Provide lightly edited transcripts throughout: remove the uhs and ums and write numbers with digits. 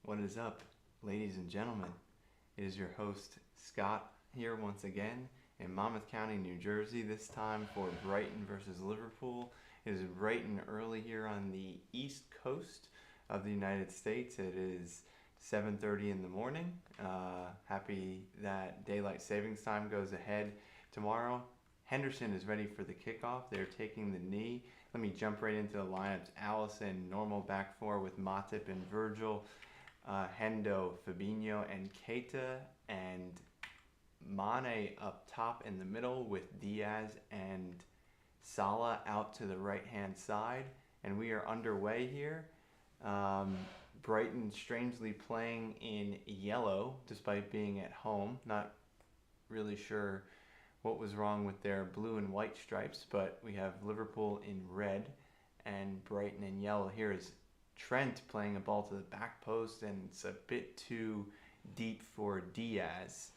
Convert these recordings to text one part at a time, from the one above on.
What is up, ladies and gentlemen? It is your host, Scott, here once again in Monmouth County, New Jersey, this time for Brighton versus Liverpool. It is bright and early here on the east coast of the United States. It is 7:30 in the morning. Happy that daylight savings time goes ahead tomorrow. Henderson is ready for the kickoff. They're taking the knee. Let me jump right into the lineups. Allison, normal back four with Matip and Virgil. Hendo, Fabinho, and Keita, and Mane up top in the middle with Diaz and Salah out to the right-hand side. And we are underway here. Brighton strangely playing in yellow despite being at home. Not really sure what was wrong with their blue and white stripes, but we have Liverpool in red and Brighton in yellow. Here is Trent playing a ball to the back post, and it's a bit too deep for Diaz.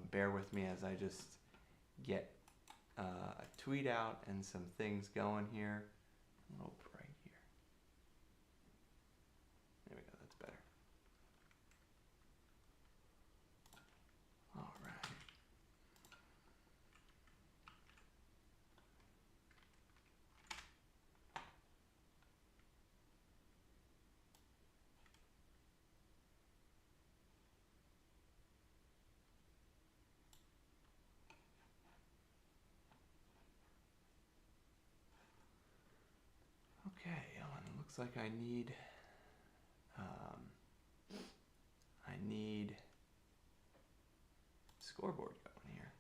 Bear with me as I just get a tweet out and some things going here. A little bright here. There we go, that's better. All right. Okay, Ellen, it looks like I need scoreboard going here.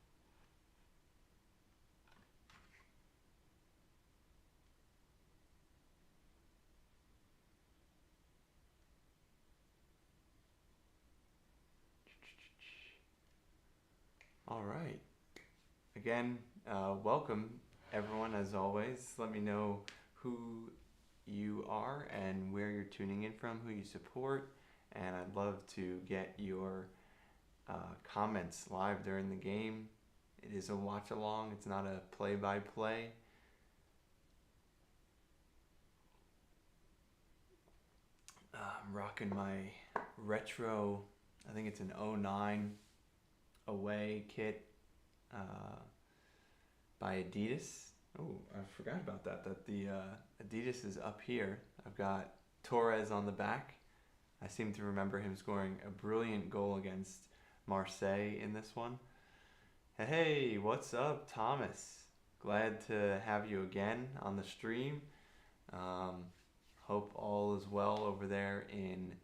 All right. Again, welcome everyone as always. Let me know who you are and where you're tuning in from, who you support, and I'd love to get your comments live during the game. It is a watch along, it's not a play-by-play. I'm rocking my retro, I think it's an 09 away kit by Adidas. Oh, I forgot about that the Adidas is up here. I've got Torres on the back. I seem to remember him scoring a brilliant goal against Marseille in this one. Hey, what's up, Thomas? Glad to have you again on the stream. Hope all is well over there in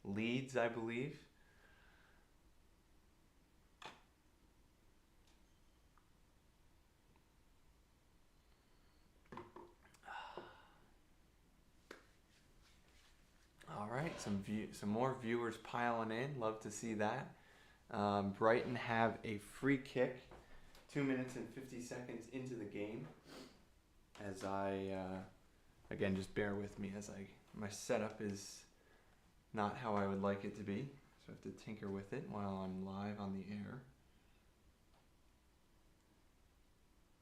Leeds, I believe. All right, some more viewers piling in. Love to see that. Brighton have a free kick, 2 minutes and 50 seconds into the game. As again, just bear with me as my setup is not how I would like it to be, so I have to tinker with it while I'm live on the air.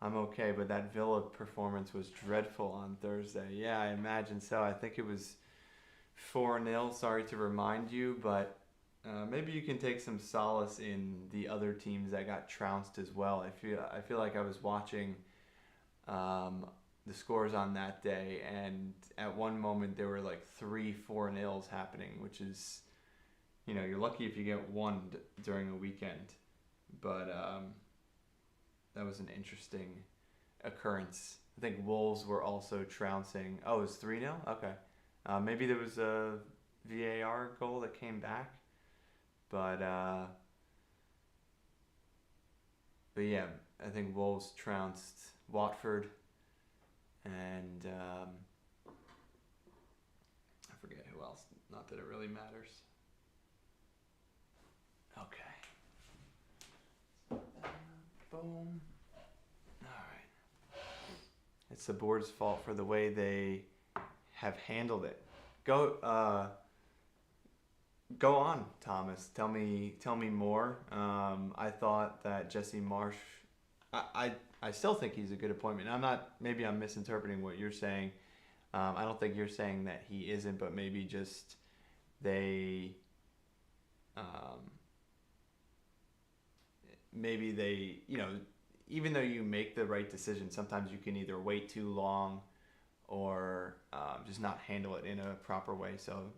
I'm okay, but that Villa performance was dreadful on Thursday. Yeah, I imagine so. I think it was 4-0. Sorry to remind you, but maybe you can take some solace in the other teams that got trounced as well. I feel like I was watching the scores on that day, and at one moment there were like 3-4-0s happening, which is, you're lucky if you get one during a weekend. But that was an interesting occurrence. I think Wolves were also trouncing. Oh, it was 3-0? Okay. Maybe there was a VAR goal that came back. But yeah, I think Wolves trounced Watford, and I forget who else. Not that it really matters. Okay. Boom. Alright. It's the board's fault for the way they have handled it. Go on, Thomas. Tell me more. I thought that Jesse Marsh, I still think he's a good appointment. Maybe I'm misinterpreting what you're saying. I don't think you're saying that he isn't, but maybe just they um, maybe they, even though you make the right decision, sometimes you can either wait too long or just not handle it in a proper way. So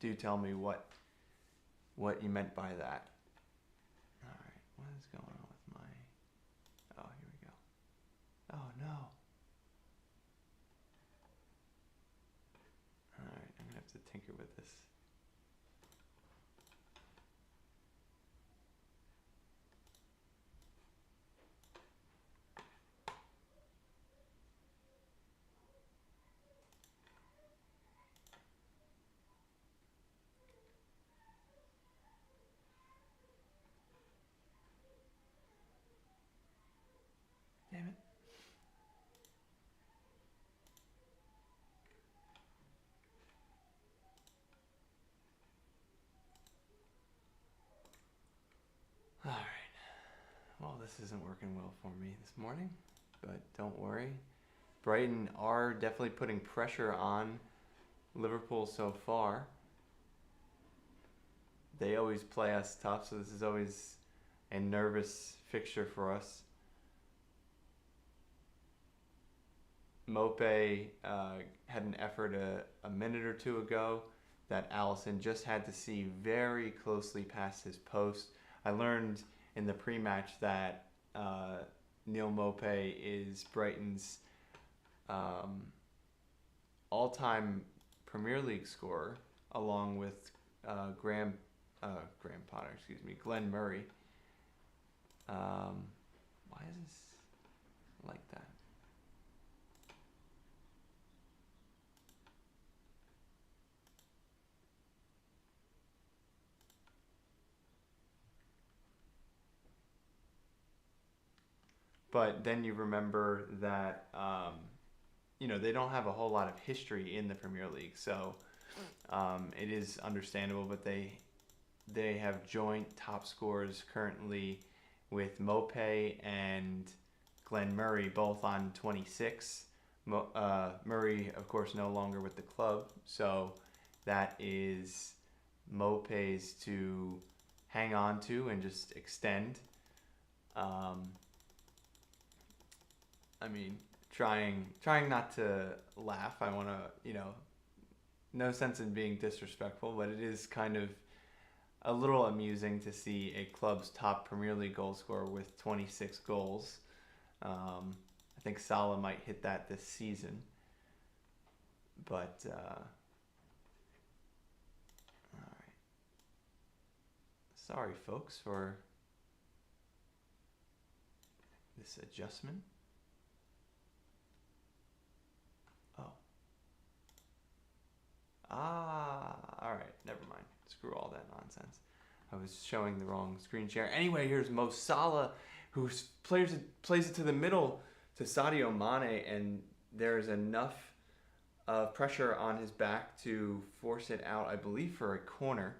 do tell me what you meant by that. All right, what is going on with my... Oh, here we go. Oh, no. All right, I'm going to have to tinker with this. Damn it. All right. Well, this isn't working well for me this morning, but don't worry. Brighton are definitely putting pressure on Liverpool so far. They always play us tough, so this is always a nervous fixture for us. Mope had an effort a minute or two ago that Allison just had to see very closely past his post. I learned in the pre-match that Neil Mope is Brighton's all-time Premier League scorer, along with Glenn Murray. Why is this like that? But then you remember that, they don't have a whole lot of history in the Premier League. So it is understandable, but they have joint top scorers currently with Mope and Glenn Murray, both on 26. Murray, of course, no longer with the club. So that is Mope's to hang on to and just extend. Trying not to laugh. I want to, no sense in being disrespectful, but it is kind of a little amusing to see a club's top Premier League goal scorer with 26 goals. I think Salah might hit that this season. But, all right. Sorry, folks, for this adjustment. All right, never mind. Screw all that nonsense. I was showing the wrong screen share. Anyway, here's Mo Salah, who plays it to the middle to Sadio Mane, and there's enough pressure on his back to force it out, I believe, for a corner.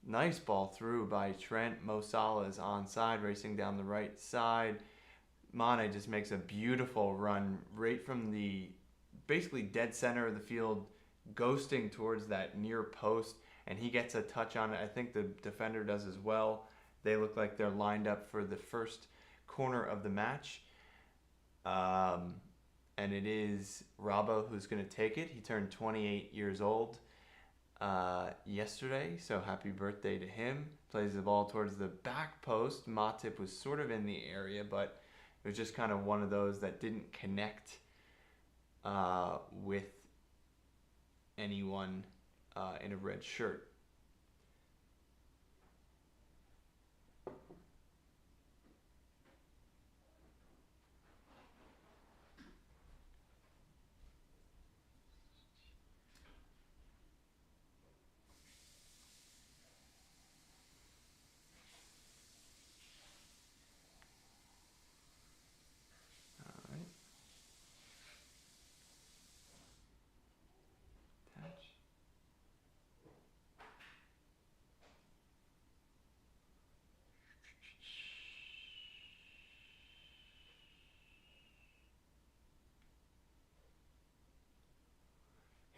Nice ball through by Trent. Mo Salah is onside, racing down the right side. Mane just makes a beautiful run right from the basically dead center of the field, ghosting towards that near post, and he gets a touch on it. I think the defender does as well. They look like they're lined up for the first corner of the match. And it is Robbo who's going to take it. He turned 28 years old yesterday, so happy birthday to him. Plays the ball towards the back post. Matip was sort of in the area, but it was just kind of one of those that didn't connect with anyone in a red shirt.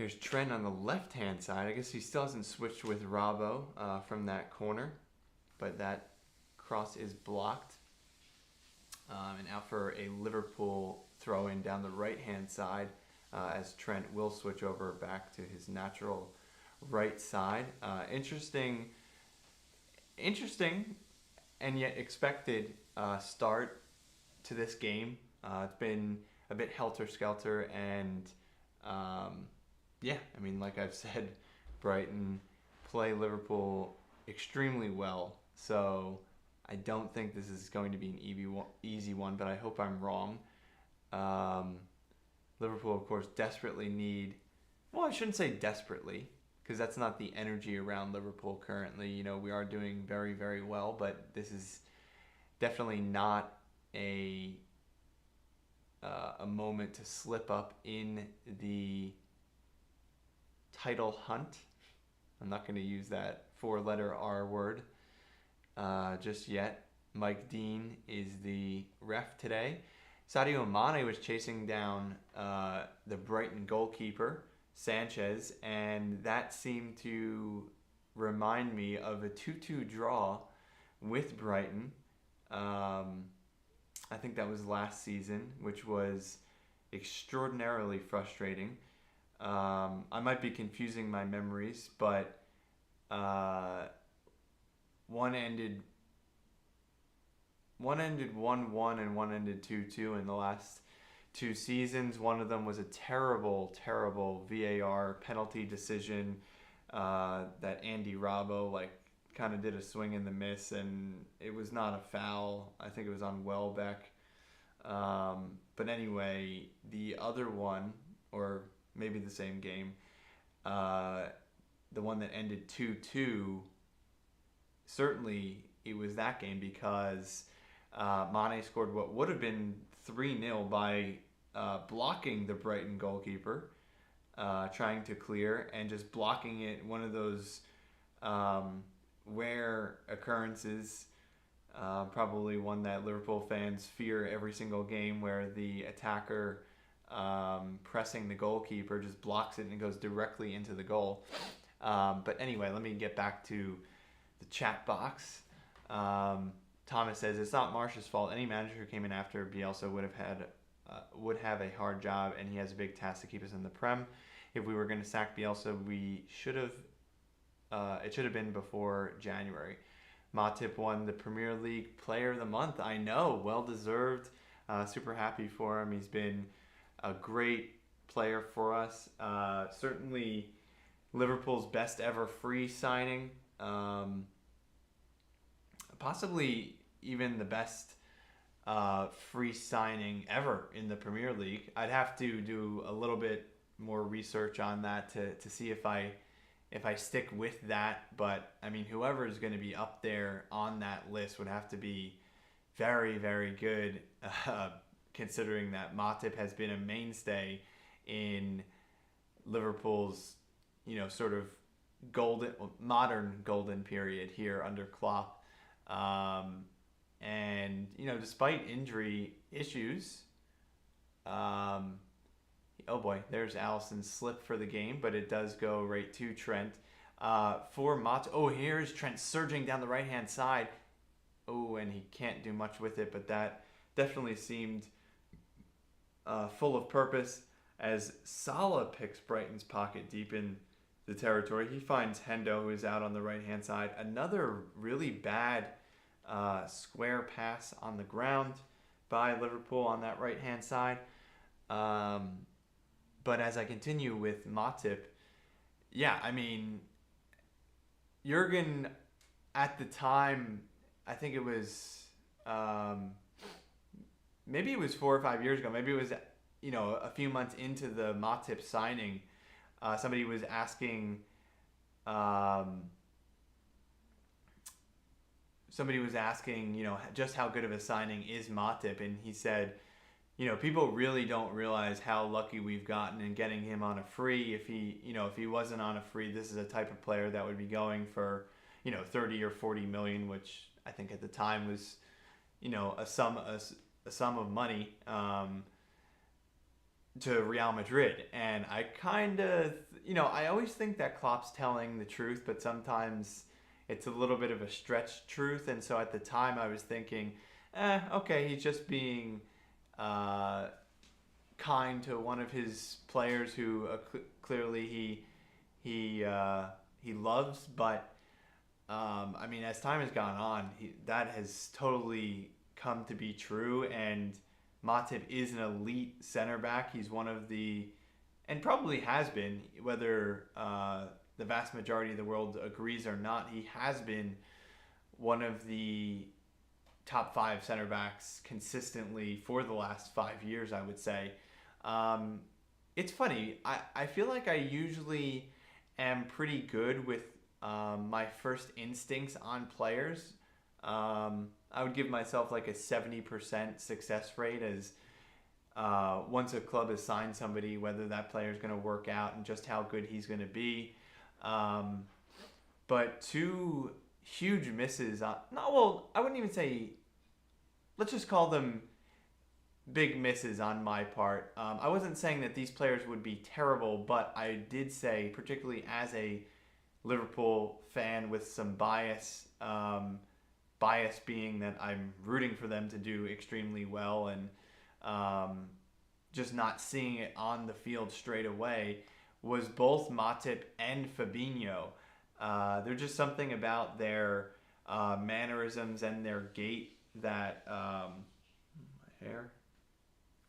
Here's Trent on the left-hand side. I guess he still hasn't switched with Robbo from that corner, but that cross is blocked. And out for a Liverpool throw-in down the right-hand side as Trent will switch over back to his natural right side. Interesting and yet expected start to this game. It's been a bit helter-skelter, and I mean, like I've said, Brighton play Liverpool extremely well, so I don't think this is going to be an easy one, but I hope I'm wrong. Liverpool, of course, desperately need... Well, I shouldn't say desperately, because that's not the energy around Liverpool currently. You know, we are doing very, very well, but this is definitely not a moment to slip up in the title hunt. I'm not going to use that four-letter R word just yet. Mike Dean is the ref today. Sadio Mane was chasing down the Brighton goalkeeper, Sanchez, and that seemed to remind me of a 2-2 draw with Brighton. I think that was last season, which was extraordinarily frustrating. I might be confusing my memories, but one ended 1-1 and one ended 2-2 in the last two seasons. One of them was a terrible VAR penalty decision that Andy Robbo kind of did a swing and the miss, and it was not a foul. I think it was on Welbeck. But anyway, the other one, or maybe the same game, the one that ended 2-2, certainly it was that game because Mane scored what would have been 3-0 by blocking the Brighton goalkeeper, trying to clear and just blocking it. One of those rare occurrences, probably one that Liverpool fans fear every single game, where the attacker pressing the goalkeeper just blocks it and it goes directly into the goal. But anyway, let me get back to the chat box. Thomas says, it's not Marsh's fault. Any manager who came in after Bielsa would have a hard job, and he has a big task to keep us in the Prem. If we were going to sack Bielsa, we should have. It should have been before January. Matip won the Premier League Player of the Month. I know, well deserved. Super happy for him. He's been a great player for us. Certainly, Liverpool's best ever free signing. Possibly even the best free signing ever in the Premier League. I'd have to do a little bit more research on that to see if I stick with that. But I mean, whoever is going to be up there on that list would have to be very, very good, considering that Matip has been a mainstay in Liverpool's, sort of modern golden period here under Klopp. And despite injury issues, oh boy, there's Allison's slip for the game, but it does go right to Trent. For here's Trent surging down the right-hand side. Oh, and he can't do much with it, but that definitely seemed full of purpose as Salah picks Brighton's pocket deep in the territory. He finds Hendo, who is out on the right-hand side. Another really bad square pass on the ground by Liverpool on that right-hand side. But as I continue with Matip, I mean, Jurgen at the time, I think it was, maybe it was 4 or 5 years ago. Maybe it was, a few months into the Matip signing. Somebody was asking, just how good of a signing is Matip, and he said, people really don't realize how lucky we've gotten in getting him on a free. If he wasn't on a free, this is a type of player that would be going for, 30 or 40 million, which I think at the time was, a sum of money to Real Madrid. And I kind of, I always think that Klopp's telling the truth, but sometimes it's a little bit of a stretched truth. And so at the time, I was thinking, okay, he's just being kind to one of his players who clearly he loves. But I mean, as time has gone on, that has totally come to be true. And Matip is an elite center back. He's one of the, and probably has been, whether the vast majority of the world agrees or not, he has been one of the top 5 center backs consistently for the last 5 years, I would say. It's funny. I feel like I usually am pretty good with my first instincts on players. I would give myself like a 70% success rate as once a club has signed somebody, whether that player is going to work out and just how good he's going to be. But 2 huge misses. I wouldn't even say, let's just call them big misses on my part. I wasn't saying that these players would be terrible, but I did say, particularly as a Liverpool fan with some bias, bias being that I'm rooting for them to do extremely well and just not seeing it on the field straight away, was both Matip and Fabinho. There's just something about their mannerisms and their gait that my hair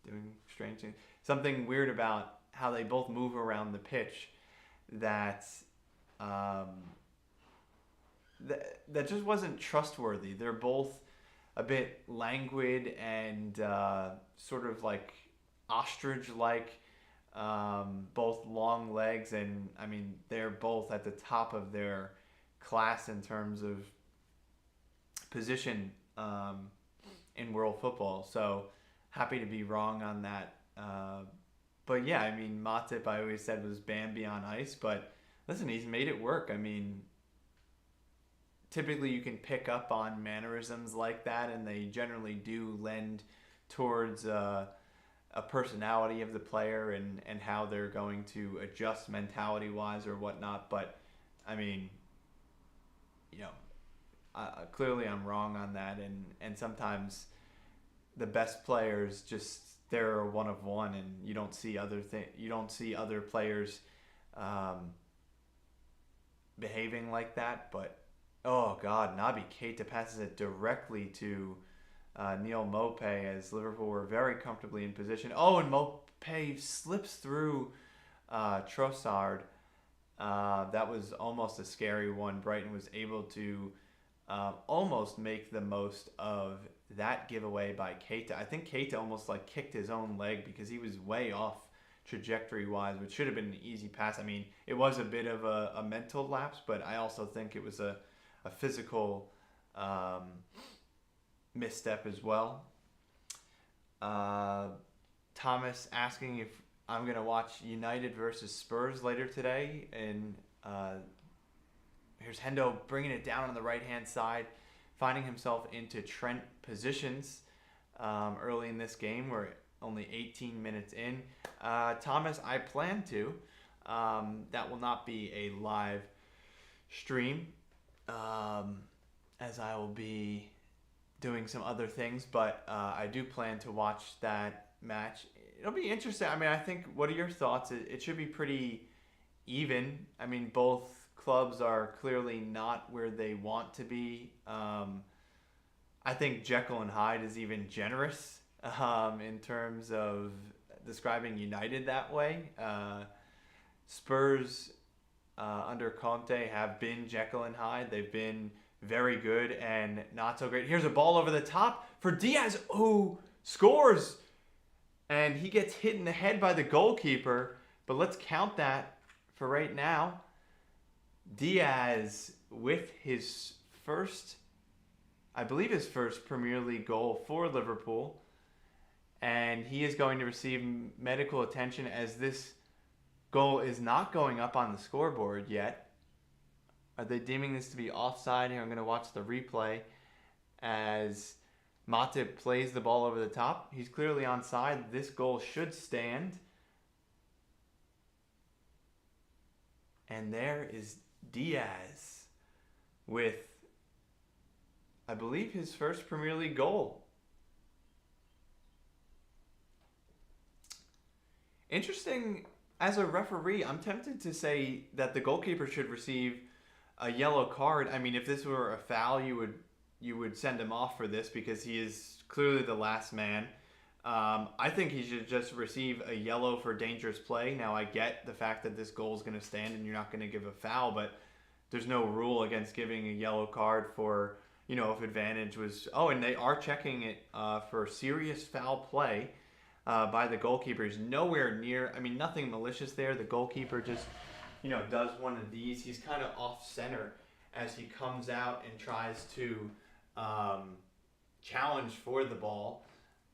doing strange things. Something weird about how they both move around the pitch that that just wasn't trustworthy. They're both a bit languid and sort of like ostrich-like, both long legs, and I mean they're both at the top of their class in terms of position in world football. So happy to be wrong on that. But yeah, I mean Matip, I always said, was Bambi on ice, but listen, he's made it work. I mean, typically you can pick up on mannerisms like that, and they generally do lend towards a personality of the player and how they're going to adjust mentality-wise or whatnot. But, I mean, clearly I'm wrong on that, and sometimes the best players just, they're a one of one, and you don't see other players behaving like that. But oh God, Naby Keita passes it directly to Neil Maupay as Liverpool were very comfortably in position. Oh, and Maupay slips through Trossard. That was almost a scary one. Brighton was able to almost make the most of that giveaway by Keita. I think Keita almost like kicked his own leg because he was way off trajectory-wise, which should have been an easy pass. I mean, it was a bit of a mental lapse, but I also think it was a physical misstep as well. Thomas asking if I'm going to watch United versus Spurs later today. And here's Hendo bringing it down on the right-hand side, finding himself into Trent positions early in this game. We're only 18 minutes in. Thomas, I plan to. That will not be a live stream, as I will be doing some other things, but I do plan to watch that match. It'll be interesting. I mean, I think, what are your thoughts? It should be pretty even. I mean, both clubs are clearly not where they want to be. I think Jekyll and Hyde is even generous in terms of describing United that way. Spurs under Conte have been Jekyll and Hyde. They've been very good and not so great. Here's a ball over the top for Diaz, who scores, and he gets hit in the head by the goalkeeper. But let's count that for right now. Diaz with his first, I believe his first Premier League goal for Liverpool, and he is going to receive medical attention as this goal is not going up on the scoreboard yet. Are they deeming this to be offside here? I'm going to watch the replay as Matip plays the ball over the top. He's clearly onside. This goal should stand. And there is Diaz with, I believe, his first Premier League goal. Interesting, as a referee, I'm tempted to say that the goalkeeper should receive a yellow card. I mean, if this were a foul, you would send him off for this because he is clearly the last man. I think he should just receive a yellow for dangerous play. Now, I get the fact that this goal is going to stand and you're not going to give a foul, but there's no rule against giving a yellow card for, if advantage was... Oh, and they are checking it for serious foul play by the goalkeeper. He's nowhere near... I mean, nothing malicious there. The goalkeeper just, does one of these. He's kind of off-center as he comes out and tries to challenge for the ball.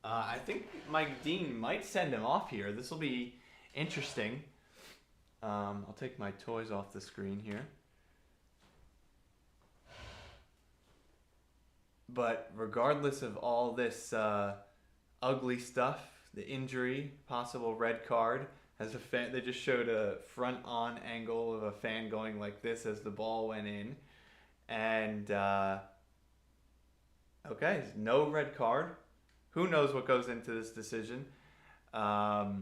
I think Mike Dean might send him off here. This will be interesting. I'll take my toys off the screen here. But regardless of all this ugly stuff, the injury, possible red card, as a fan, they just showed a front-on angle of a fan going like this as the ball went in. And, okay, no red card. Who knows what goes into this decision? Yeah,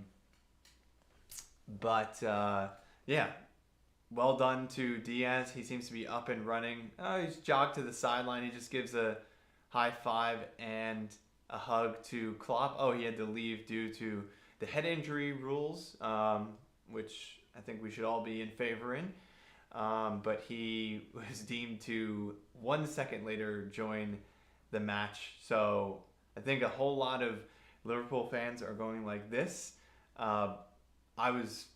well done to Diaz. He seems to be up and running. He's jogged to the sideline. He just gives a high five and a hug to Klopp. Oh, he had to leave due to the head injury rules, which I think we should all be in favor in. But he was deemed to 1 second later join the match. So I think a whole lot of Liverpool fans are going like this. I was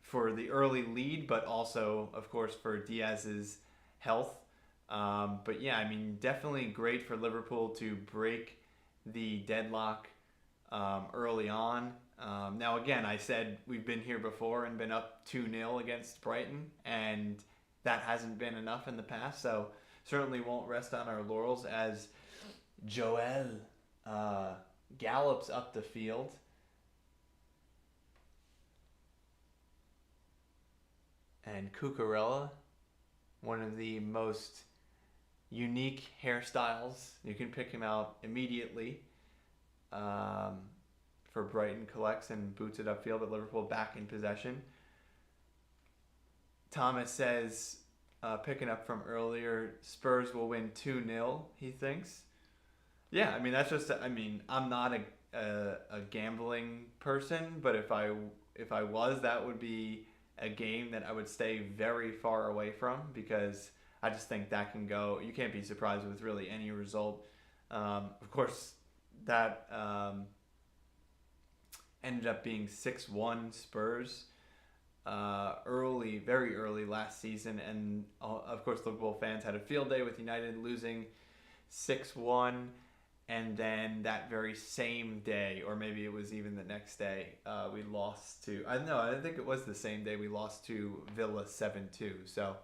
for the early lead, but also, of course, for Diaz's health. But yeah, I mean, definitely great for Liverpool to break the deadlock early on. Now, again, I said we've been here before and been up 2-0 against Brighton, and that hasn't been enough in the past. So certainly won't rest on our laurels as Joel gallops up the field. And Cucurella, one of the most unique hairstyles. You can pick him out immediately for Brighton, collects and boots it upfield, but Liverpool back in possession. Thomas says, picking up from earlier, Spurs will win 2-0, he thinks. Yeah, I mean, that's just, I'm not a gambling person, but if I was, that would be a game that I would stay very far away from, because I just think that can go, you can't be surprised with really any result. Of course, that ended up being 6-1 Spurs very early last season, and of course Liverpool fans had a field day with United losing 6-1. And then that very same day, or maybe it was even the next day, we lost to... I think it was the same day we lost to Villa 7-2. So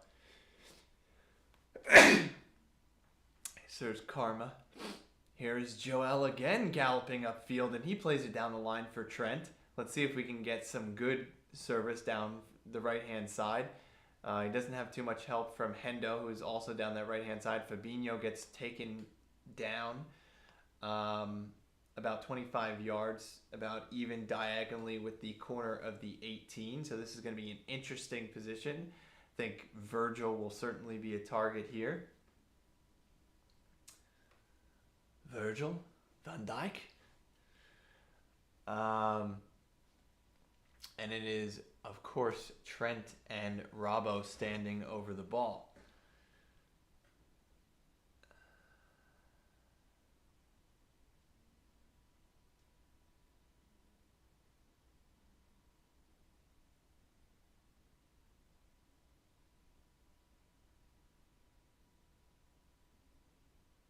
there's karma. Here's Joel again galloping upfield, and he plays it down the line for Trent. Let's see if we can get some good service down the right-hand side. He doesn't have too much help from Hendo, who is also down that right-hand side. Fabinho gets taken down about 25 yards, about even diagonally with the corner of the 18. So this is going to be an interesting position. I think Virgil will certainly be a target here. Virgil van Dijk. And it is, of course, Trent and Robbo standing over the ball.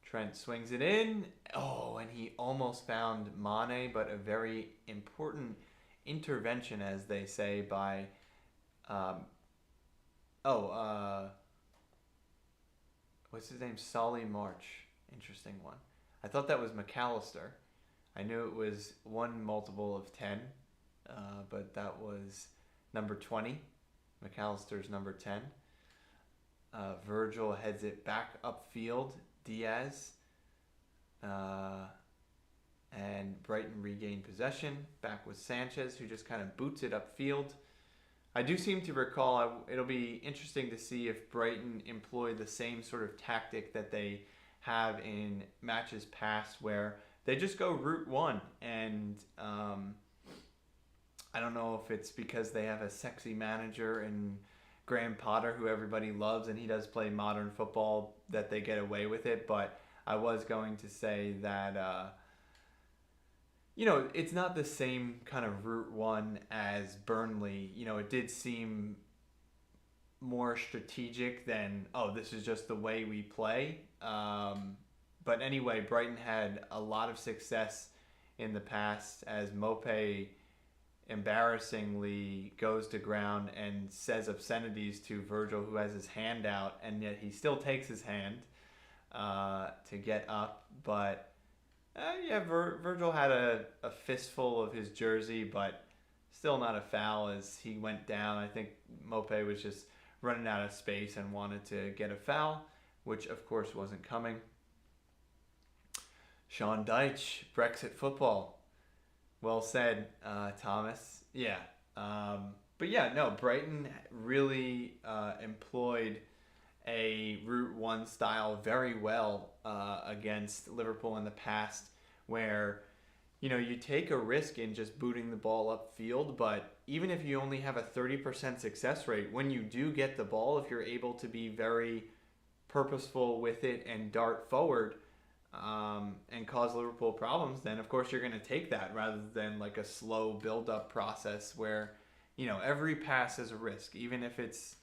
Trent swings it in. Oh, and he almost found Mane, but a very important intervention, as they say, by... what's his name? Solly March. Interesting one. I thought that was McAllister. I knew it was one multiple of 10, but that was number 20. McAllister's number 10. Virgil heads it back upfield. Diaz. And Brighton regained possession. Back with Sanchez, who just kind of boots it upfield. I do seem to recall, it'll be interesting to see if Brighton employ the same sort of tactic that they have in matches past, where they just go route one. And I don't know if it's because they have a sexy manager and Graham Potter, who everybody loves, and he does play modern football, that they get away with it. But I was going to say that, it's not the same kind of route one as Burnley. It did seem more strategic than, this is just the way we play. But anyway, Brighton had a lot of success in the past as Mopé embarrassingly goes to ground and says obscenities to Virgil, who has his hand out, and yet he still takes his hand to get up. But Virgil had a fistful of his jersey, but still not a foul as he went down. I think Mopé was just running out of space and wanted to get a foul, which of course wasn't coming. Sean Dyche, Brexit football. Well said, Thomas. Yeah. Brighton really employed a route one style very well against Liverpool in the past, where you take a risk in just booting the ball upfield, but even if you only have a 30% success rate, when you do get the ball, if you're able to be very purposeful with it and dart forward and cause Liverpool problems, then of course you're going to take that rather than like a slow build-up process where every pass is a risk, even if it's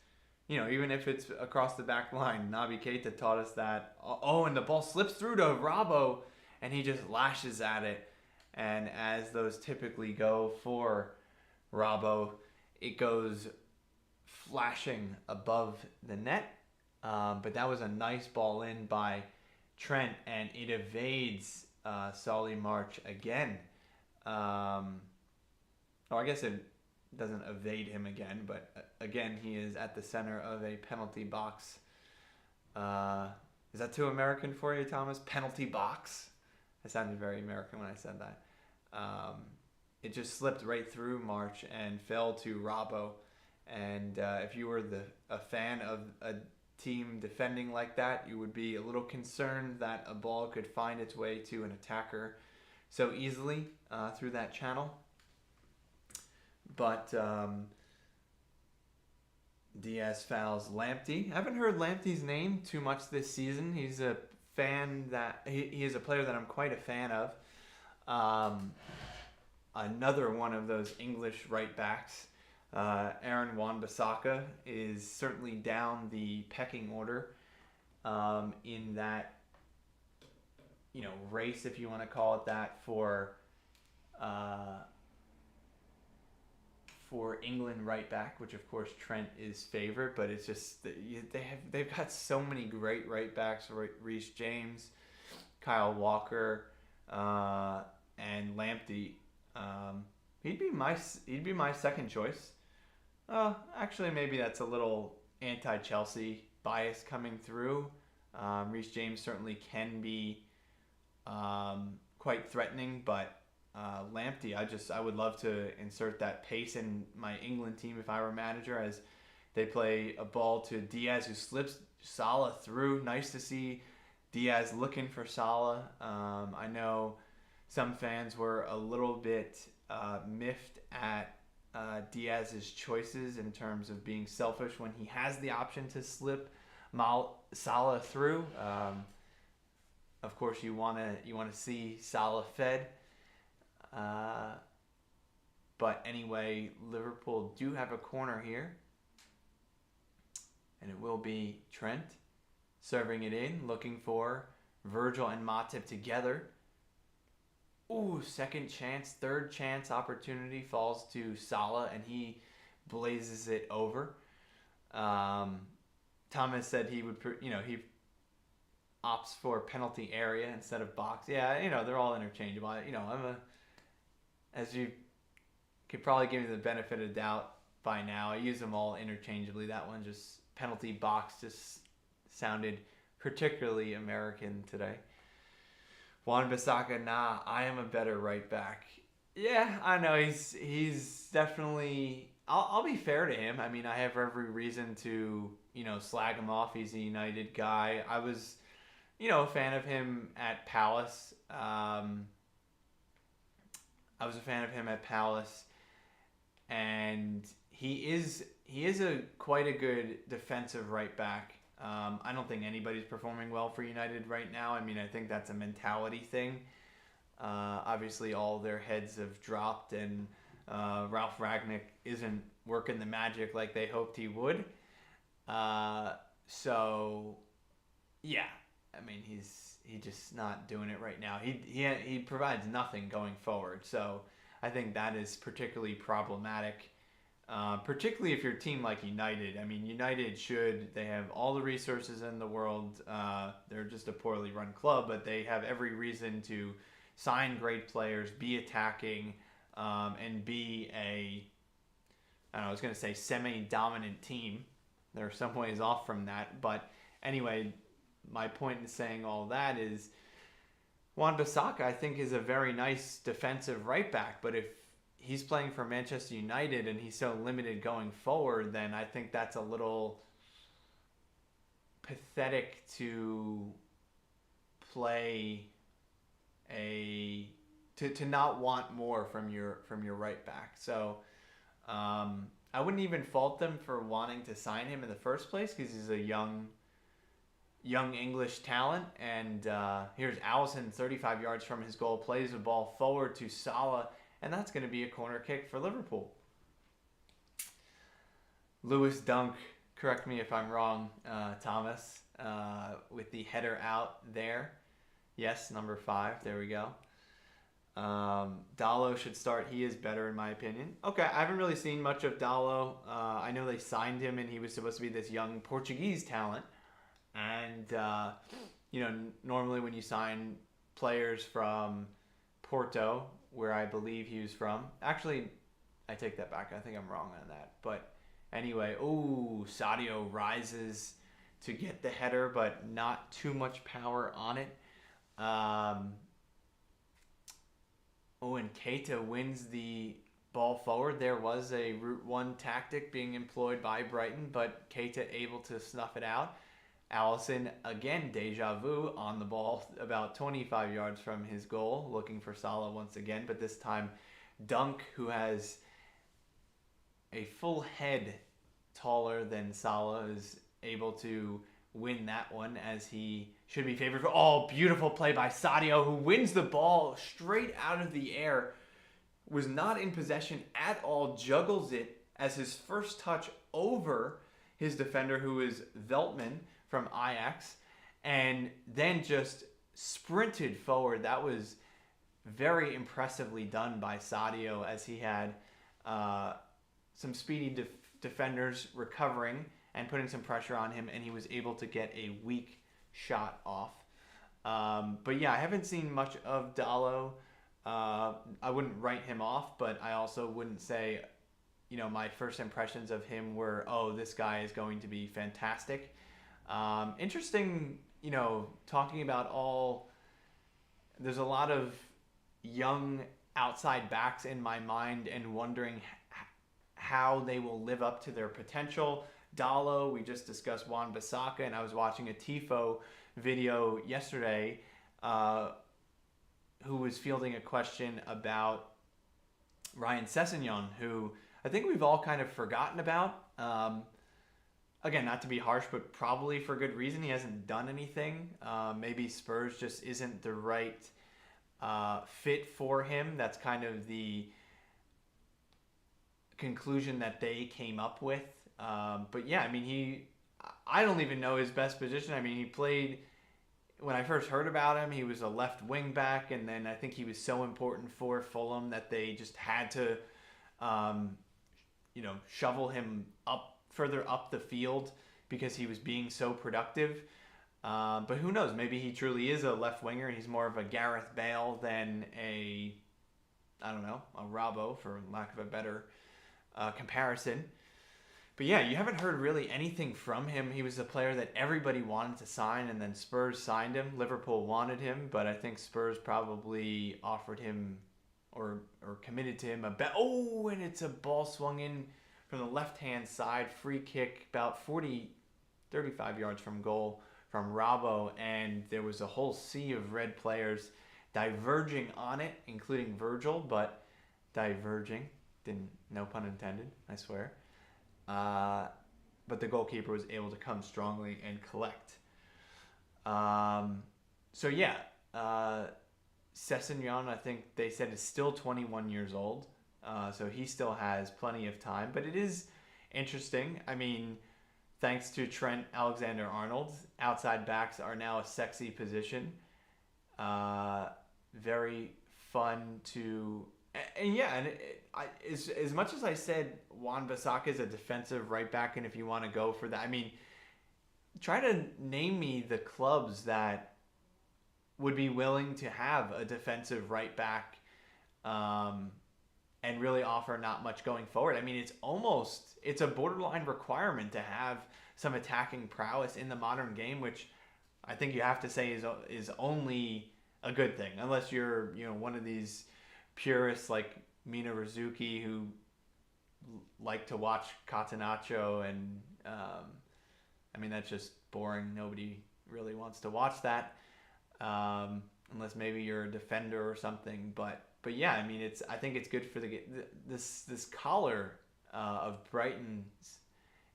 across the back line. Naby Keita taught us that. And the ball slips through to Robbo, and he just lashes at it. And as those typically go for Robbo, it goes flashing above the net. But that was a nice ball in by Trent, and it evades Solly March again. I guess it doesn't evade him again, but again, he is at the center of a penalty box. Is that too American for you, Thomas? Penalty box? I sounded very American when I said that. It just slipped right through March and fell to Robbo. And if you were a fan of a team defending like that, you would be a little concerned that a ball could find its way to an attacker so easily through that channel. But Diaz fouls Lamptey. I haven't heard Lamptey's name too much this season. He's a fan that he is a player that I'm quite a fan of. Another one of those English right backs. Aaron Wan-Bissaka is certainly down the pecking order in that race, if you want to call it that, for England right back, which of course Trent is favored, but it's just they've got so many great right backs: Reece James, Kyle Walker, and Lamptey. He'd be my second choice. Actually, maybe that's a little anti-Chelsea bias coming through. Reece James certainly can be quite threatening, but Lamptey, I would love to insert that pace in my England team if I were manager, as they play a ball to Diaz, who slips Salah through. Nice to see Diaz looking for Salah. I know some fans were a little bit miffed at Diaz's choices in terms of being selfish when he has the option to slip Salah through. Of course, you want to see Salah fed. But anyway, Liverpool do have a corner here, and it will be Trent serving it in, looking for Virgil and Matip together. Ooh, second chance, third chance opportunity falls to Salah, and he blazes it over. Thomas said he would, he opts for penalty area instead of box. Yeah, they're all interchangeable. As you could probably give me the benefit of doubt, by now. I use them all interchangeably. That one just penalty box just sounded particularly American today. Wan-Bissaka, nah, I am a better right back. Yeah, I know he's definitely. I'll be fair to him. I mean, I have every reason to slag him off. He's a United guy. I was a fan of him at Palace. I was a fan of him at Palace, and he is quite a good defensive right back. I don't think anybody's performing well for United right now. I mean, I think that's a mentality thing. Obviously, all their heads have dropped, and Ralph Ragnick isn't working the magic like they hoped he would. So, yeah, I mean, he's just not doing it right now. He provides nothing going forward. So I think that is particularly problematic. Particularly if you're a team like United. I mean, United they have all the resources in the world. They're just a poorly run club, but they have every reason to sign great players, be attacking, and be I was going to say semi-dominant team. They're some ways off from that. But anyway, my point in saying all that is Wan-Bissaka, I think, is a very nice defensive right back. But if he's playing for Manchester United and he's so limited going forward, then I think that's a little pathetic to play to not want more from your right back. So I wouldn't even fault them for wanting to sign him in the first place because he's a young English talent. And here's Alisson, 35 yards from his goal, plays the ball forward to Salah, and that's going to be a corner kick for Liverpool. Lewis Dunk, correct me if I'm wrong, Thomas, with the header out there. Yes, number 5. There we go. Dalot should start. He is better in my opinion. Okay, I haven't really seen much of Dalot. I know they signed him and he was supposed to be this young Portuguese talent. And, normally when you sign players from Porto, where I believe he was from. Actually, I take that back. I think I'm wrong on that. But anyway, Sadio rises to get the header, but not too much power on it. And Keita wins the ball forward. There was a Route 1 tactic being employed by Brighton, but Keita able to snuff it out. Alisson, again, deja vu, on the ball about 25 yards from his goal, looking for Salah once again, but this time Dunk, who has a full head taller than Salah, is able to win that one as he should be favored for. Beautiful play by Sadio, who wins the ball straight out of the air, was not in possession at all, juggles it as his first touch over his defender, who is Veltman from Ajax, and then just sprinted forward. That was very impressively done by Sadio, as he had some speedy defenders recovering and putting some pressure on him, and he was able to get a weak shot off. But yeah, I haven't seen much of Dalot. I wouldn't write him off, but I also wouldn't say, my first impressions of him were, this guy is going to be fantastic. Interesting, talking about there's a lot of young outside backs in my mind and wondering how they will live up to their potential. Dalot, we just discussed Wan-Bissaka, and I was watching a Tifo video yesterday who was fielding a question about Ryan Sessegnon, who I think we've all kind of forgotten about. Again, not to be harsh, but probably for good reason. He hasn't done anything. Maybe Spurs just isn't the right fit for him. That's kind of the conclusion that they came up with. But yeah, I mean, I don't even know his best position. I mean, he played, when I first heard about him, he was a left wing back, and then I think he was so important for Fulham that they just had to, shovel him further up the field because he was being so productive. But who knows? Maybe he truly is a left winger and he's more of a Gareth Bale than a Robbo, for lack of a better comparison. But yeah, you haven't heard really anything from him. He was a player that everybody wanted to sign, and then Spurs signed him. Liverpool wanted him, but I think Spurs probably offered him or committed to him a bet. Oh, and it's a ball swung in from the left-hand side, free kick, about 35 yards from goal from Robbo, and there was a whole sea of red players diverging on it, including Virgil, but diverging, didn't, no pun intended, I swear. But the goalkeeper was able to come strongly and collect. So yeah, Sessegnon, I think they said, is still 21 years old. So he still has plenty of time. But it is interesting. I mean, thanks to Trent Alexander-Arnold, outside backs are now a sexy position. Very fun to... And yeah, and as much as I said Wan-Bissaka is a defensive right back, and if you want to go for that, I mean, try to name me the clubs that would be willing to have a defensive right back and really offer not much going forward. I mean, it's a borderline requirement to have some attacking prowess in the modern game, which I think you have to say is only a good thing, unless you're one of these purists like Mina Rizuki who like to watch Catenaccio, and I mean, that's just boring. Nobody really wants to watch that, unless maybe you're a defender or something. But yeah, I mean, I think it's good for this collar of Brighton's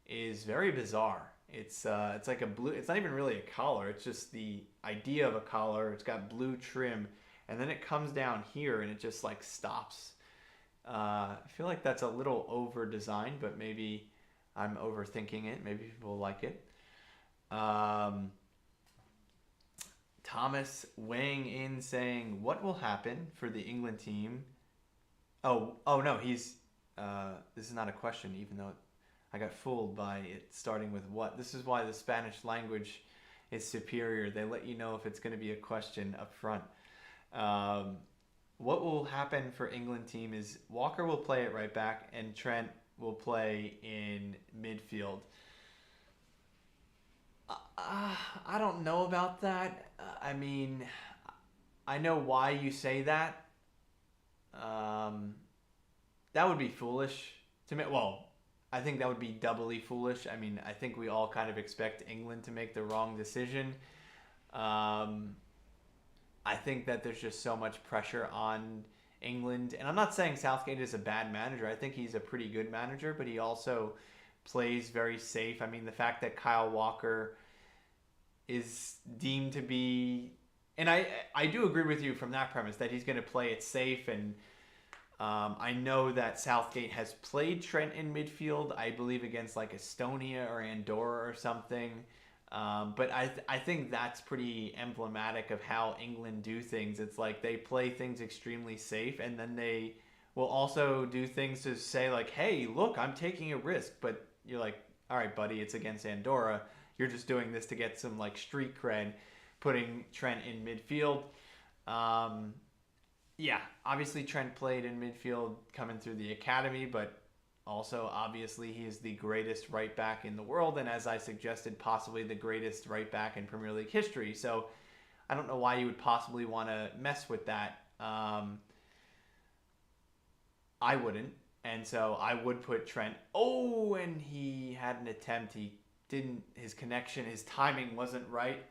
is very bizarre. It's like a blue. It's not even really a collar. It's just the idea of a collar. It's got blue trim, and then it comes down here and it just like stops. I feel like that's a little over designed, but maybe I'm overthinking it. Maybe people like it. Thomas weighing in saying, what will happen for the England team? Oh no, he's this is not a question, even though I got fooled by it starting with what. This is why the Spanish language is superior. They let you know if it's going to be a question up front. What will happen for England team is Walker will play at right back and Trent will play in midfield. I don't know about that. I mean, I know why you say that. That would be foolish to me. Well, I think that would be doubly foolish. I mean, I think we all kind of expect England to make the wrong decision. I think that there's just so much pressure on England. And I'm not saying Southgate is a bad manager. I think he's a pretty good manager, but he also plays very safe. I mean, the fact that Kyle Walker is deemed to be... And I do agree with you from that premise that he's going to play it safe. And I know that Southgate has played Trent in midfield, I believe against like Estonia or Andorra or something. But I think that's pretty emblematic of how England do things. It's like they play things extremely safe, and then they will also do things to say like, hey, look, I'm taking a risk. But you're like, all right, buddy, it's against Andorra. You're just doing this to get some like street cred, putting Trent in midfield. Yeah, obviously Trent played in midfield coming through the academy, but also, obviously, he is the greatest right back in the world, and as I suggested, possibly the greatest right back in Premier League history. So I don't know why you would possibly want to mess with that. I wouldn't, and so I would put Trent. Oh, and he had an attempt. He didn't. His connection, his timing wasn't right.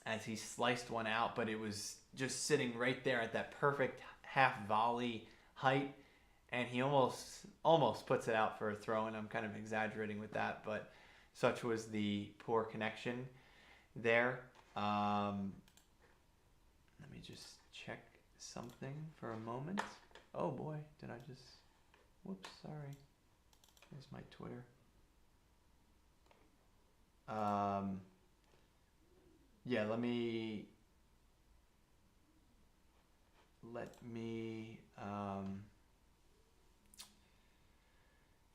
As he sliced one out, but it was just sitting right there at that perfect half volley height, and he almost puts it out for a throw, and I'm kind of exaggerating with that, but such was the poor connection there. Let me just check something for a moment. Oh boy, did I just... Whoops, sorry. There's my Twitter. Yeah, let me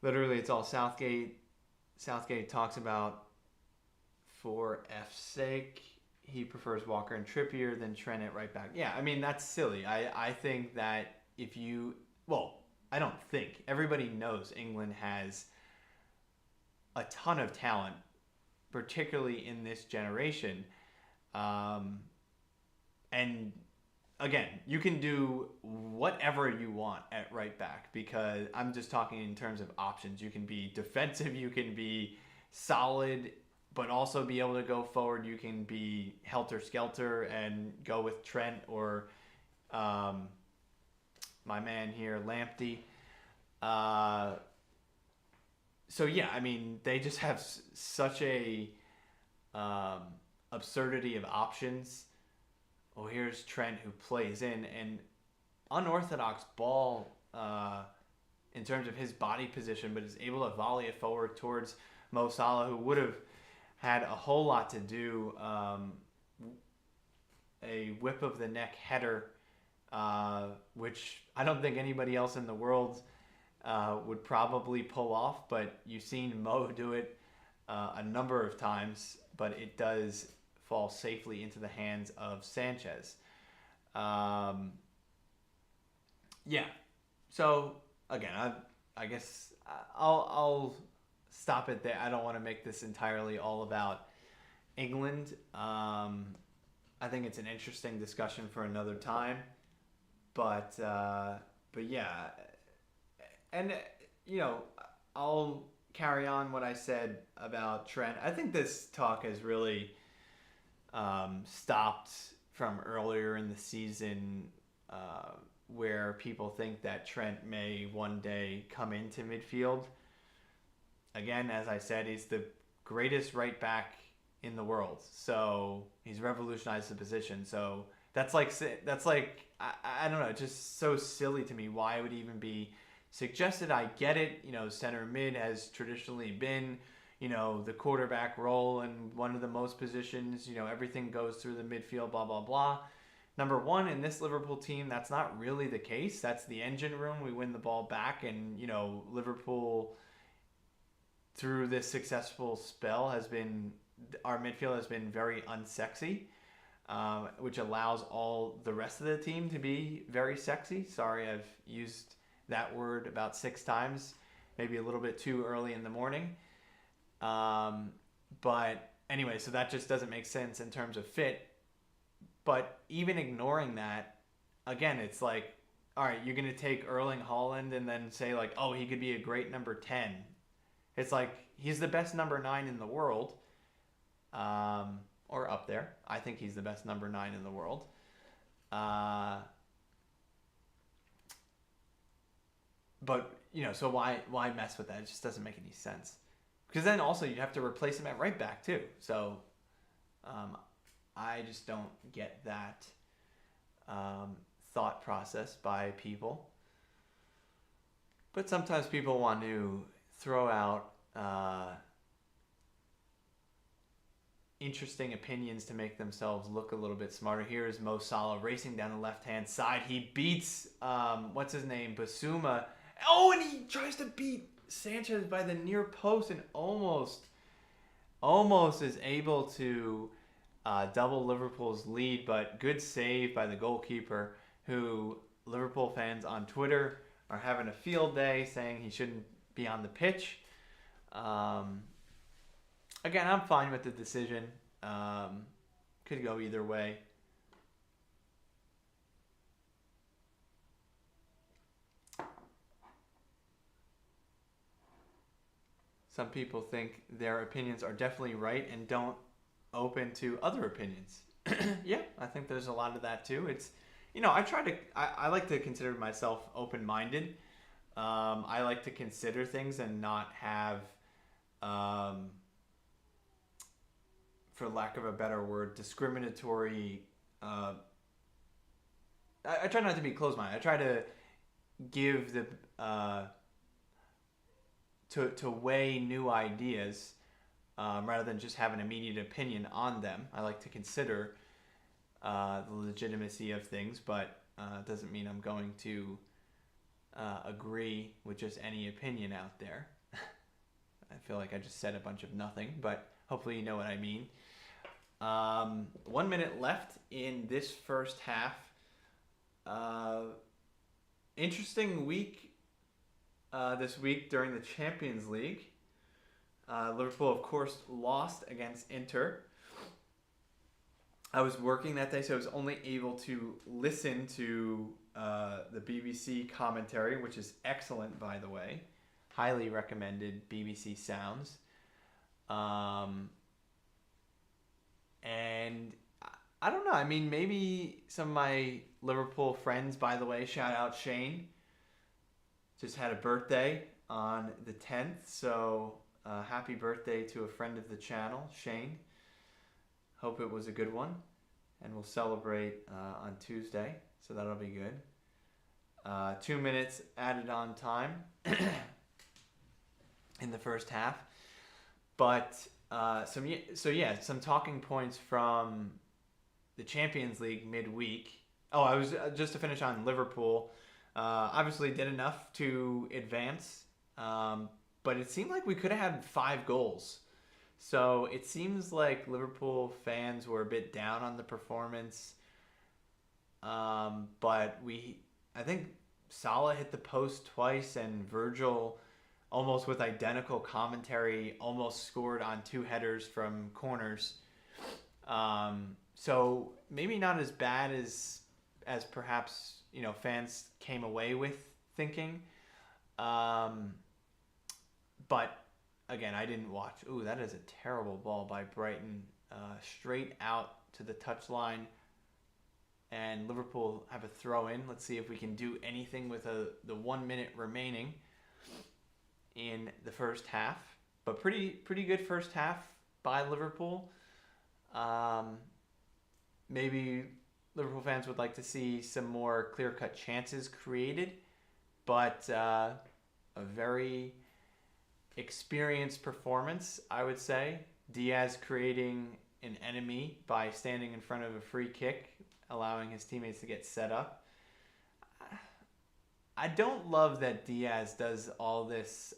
literally it's all Southgate. Southgate talks about, for F's sake, he prefers Walker and Trippier than Trent at right back. Yeah, I mean, that's silly. I think that if you... Well, I don't think everybody knows England has a ton of talent, particularly in this generation. And again, you can do whatever you want at right back, because I'm just talking in terms of options. You can be defensive, you can be solid, but also be able to go forward. You can be helter-skelter and go with Trent or my man here, Lamptey. So yeah, I mean, they just have such a absurdity of options. Oh, here's Trent, who plays in an unorthodox ball in terms of his body position, but is able to volley it forward towards Mo Salah, who would have had a whole lot to do. A whip of the neck header, which I don't think anybody else in the world would probably pull off, but you've seen Mo do it a number of times, but it does fall safely into the hands of Sanchez. Yeah. So again, I guess I'll stop it there. I don't want to make this entirely all about England. I think it's an interesting discussion for another time, but yeah, and I'll carry on what I said about Trent. I think this talk has really stopped from earlier in the season, where people think that Trent may one day come into midfield. Again, as I said, he's the greatest right back in the world, so he's revolutionized the position. So that's like I don't know, just so silly to me. Why would he even be suggested? I get it, center mid has traditionally been the quarterback role, and one of the most positions, everything goes through the midfield, blah blah blah. Number one, in this Liverpool team, that's not really the case. That's the engine room. We win the ball back, and Liverpool, through this successful spell, our midfield has been very unsexy, which allows all the rest of the team to be very sexy. Sorry, I've used that word about 6 times, maybe a little bit too early in the morning. But anyway, so that just doesn't make sense in terms of fit. But even ignoring that, again, it's like, all right, you're going to take Erling Haaland and then say like, oh, he could be a great number 10. It's like, he's the best number 9 in the world, or up there. I think he's the best number 9 in the world. But, so why mess with that? It just doesn't make any sense. Because then also you have to replace him at right back too. So I just don't get that thought process by people. But sometimes people want to throw out interesting opinions to make themselves look a little bit smarter. Here is Mo Salah racing down the left-hand side. He beats, what's his name, Basuma. Oh, and he tries to beat Sanchez by the near post and almost is able to double Liverpool's lead, but good save by the goalkeeper, who Liverpool fans on Twitter are having a field day, saying he shouldn't be on the pitch. Again, I'm fine with the decision. Could go either way. Some people think their opinions are definitely right and don't open to other opinions. Yeah, I think there's a lot of that too. It's, I like to consider myself open-minded. I like to consider things and not have, for lack of a better word, discriminatory. I try not to be closed-minded. I try to give to weigh new ideas rather than just have an immediate opinion on them. I like to consider the legitimacy of things, but it doesn't mean I'm going to agree with just any opinion out there. I feel like I just said a bunch of nothing, but hopefully you know what I mean. 1 minute left in this first half. Interesting week this week during the Champions League. Liverpool, of course, lost against Inter. I was working that day, so I was only able to listen to the BBC commentary, which is excellent, by the way. Highly recommended BBC Sounds. And I don't know. I mean, maybe some of my Liverpool friends, by the way, shout out Shane, just had a birthday on the 10th. So happy birthday to a friend of the channel, Shane. Hope it was a good one. And we'll celebrate on Tuesday. So that'll be good. 2 minutes added on time in the first half. But some talking points from the Champions League midweek. Oh, I was just to finish on Liverpool. Obviously did enough to advance, but it seemed like we could have had 5 goals. So it seems like Liverpool fans were a bit down on the performance. But I think Salah hit the post twice, and Virgil, almost with identical commentary, almost scored on 2 headers from corners. So maybe not as bad as perhaps fans came away with thinking. But again, I didn't watch. Ooh, that is a terrible ball by Brighton, straight out to the touchline. And Liverpool have a throw in. Let's see if we can do anything with the 1 minute remaining in the first half. But pretty good first half by Liverpool. Maybe Liverpool fans would like to see some more clear-cut chances created, but a very experienced performance, I would say. Diaz creating an enemy by standing in front of a free kick, allowing his teammates to get set up. I don't love that Diaz does all this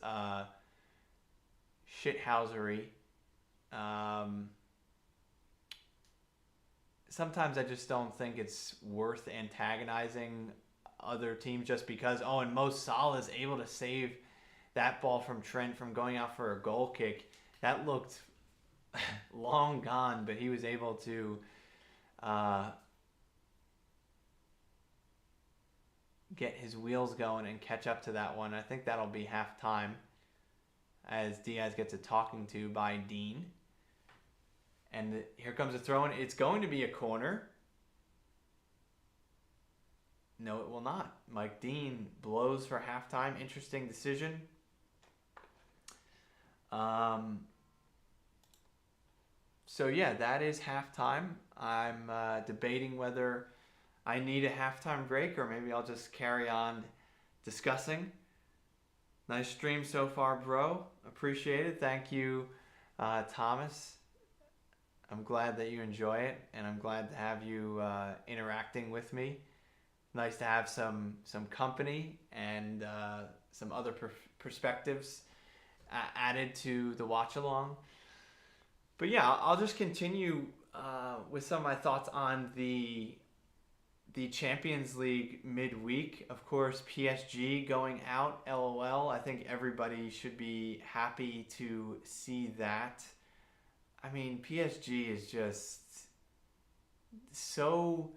shithousery. Sometimes I just don't think it's worth antagonizing other teams just because, and Mo Salah is able to save that ball from Trent from going out for a goal kick. That looked long gone, but he was able to get his wheels going and catch up to that one. I think that'll be halftime as Diaz gets a talking to by Dean. And here comes a throw in. It's going to be a corner. No, it will not. Mike Dean blows for halftime. Interesting decision. So yeah, that is halftime. I'm debating whether I need a halftime break or maybe I'll just carry on discussing. Nice stream so far, bro. Appreciate it. Thank you, Thomas. I'm glad that you enjoy it, and I'm glad to have you interacting with me. Nice to have some company and some other perspectives added to the watch-along. But yeah, I'll just continue with some of my thoughts on the Champions League midweek. Of course, PSG going out, LOL. I think everybody should be happy to see that. I mean, PSG is just so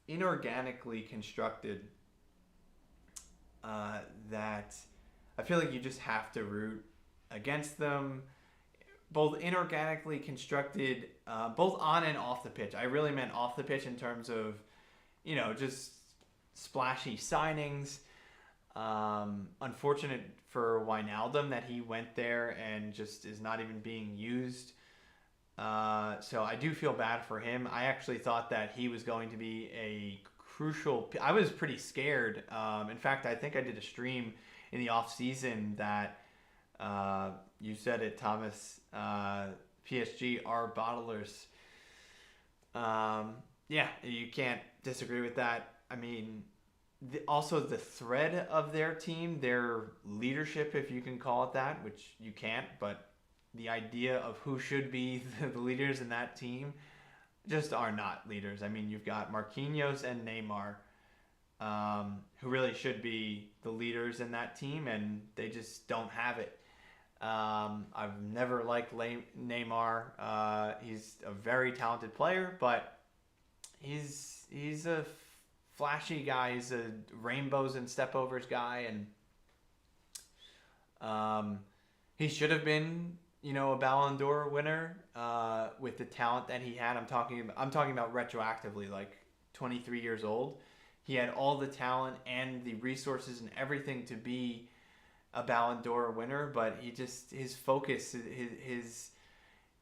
inorganically constructed that I feel like you just have to root against them. Both inorganically constructed, both on and off the pitch. I really meant off the pitch in terms of, just splashy signings. Unfortunate for Wijnaldum that he went there and just is not even being used. So I do feel bad for him. I actually thought that he was going to be a crucial... I was pretty scared. In fact, I think I did a stream in the off season that you said it, Thomas. PSG are bottlers. Yeah, you can't disagree with that. I mean, also the thread of their team, their leadership, if you can call it that, which you can't, but the idea of who should be the leaders in that team just are not leaders. I mean, you've got Marquinhos and Neymar. who really should be the leaders in that team, and they just don't have it. I've never liked Neymar. He's a very talented player, but he's a flashy guy. He's a rainbows and stepovers guy, and he should have been, a Ballon d'Or winner with the talent that he had. I'm talking about retroactively, like 23 years old. He had all the talent and the resources and everything to be a Ballon d'Or winner, but his focus,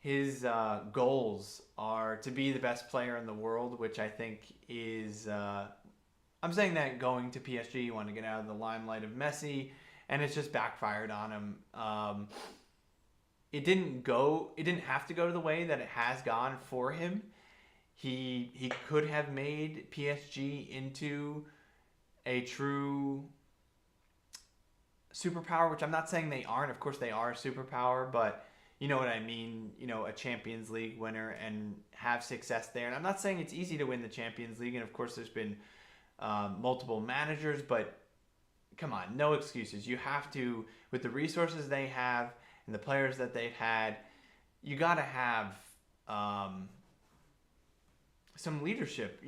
his goals are to be the best player in the world, which I think is. I'm saying that going to PSG, you want to get out of the limelight of Messi, and it's just backfired on him. It didn't have to go the way that it has gone for him. He could have made PSG into a true superpower, which I'm not saying they aren't. Of course they are a superpower, but you know what I mean, a Champions League winner and have success there. And I'm not saying it's easy to win the Champions League, and of course there's been multiple managers, but come on, no excuses. You have to, with the resources they have and the players that they've had, you got to have some leadership.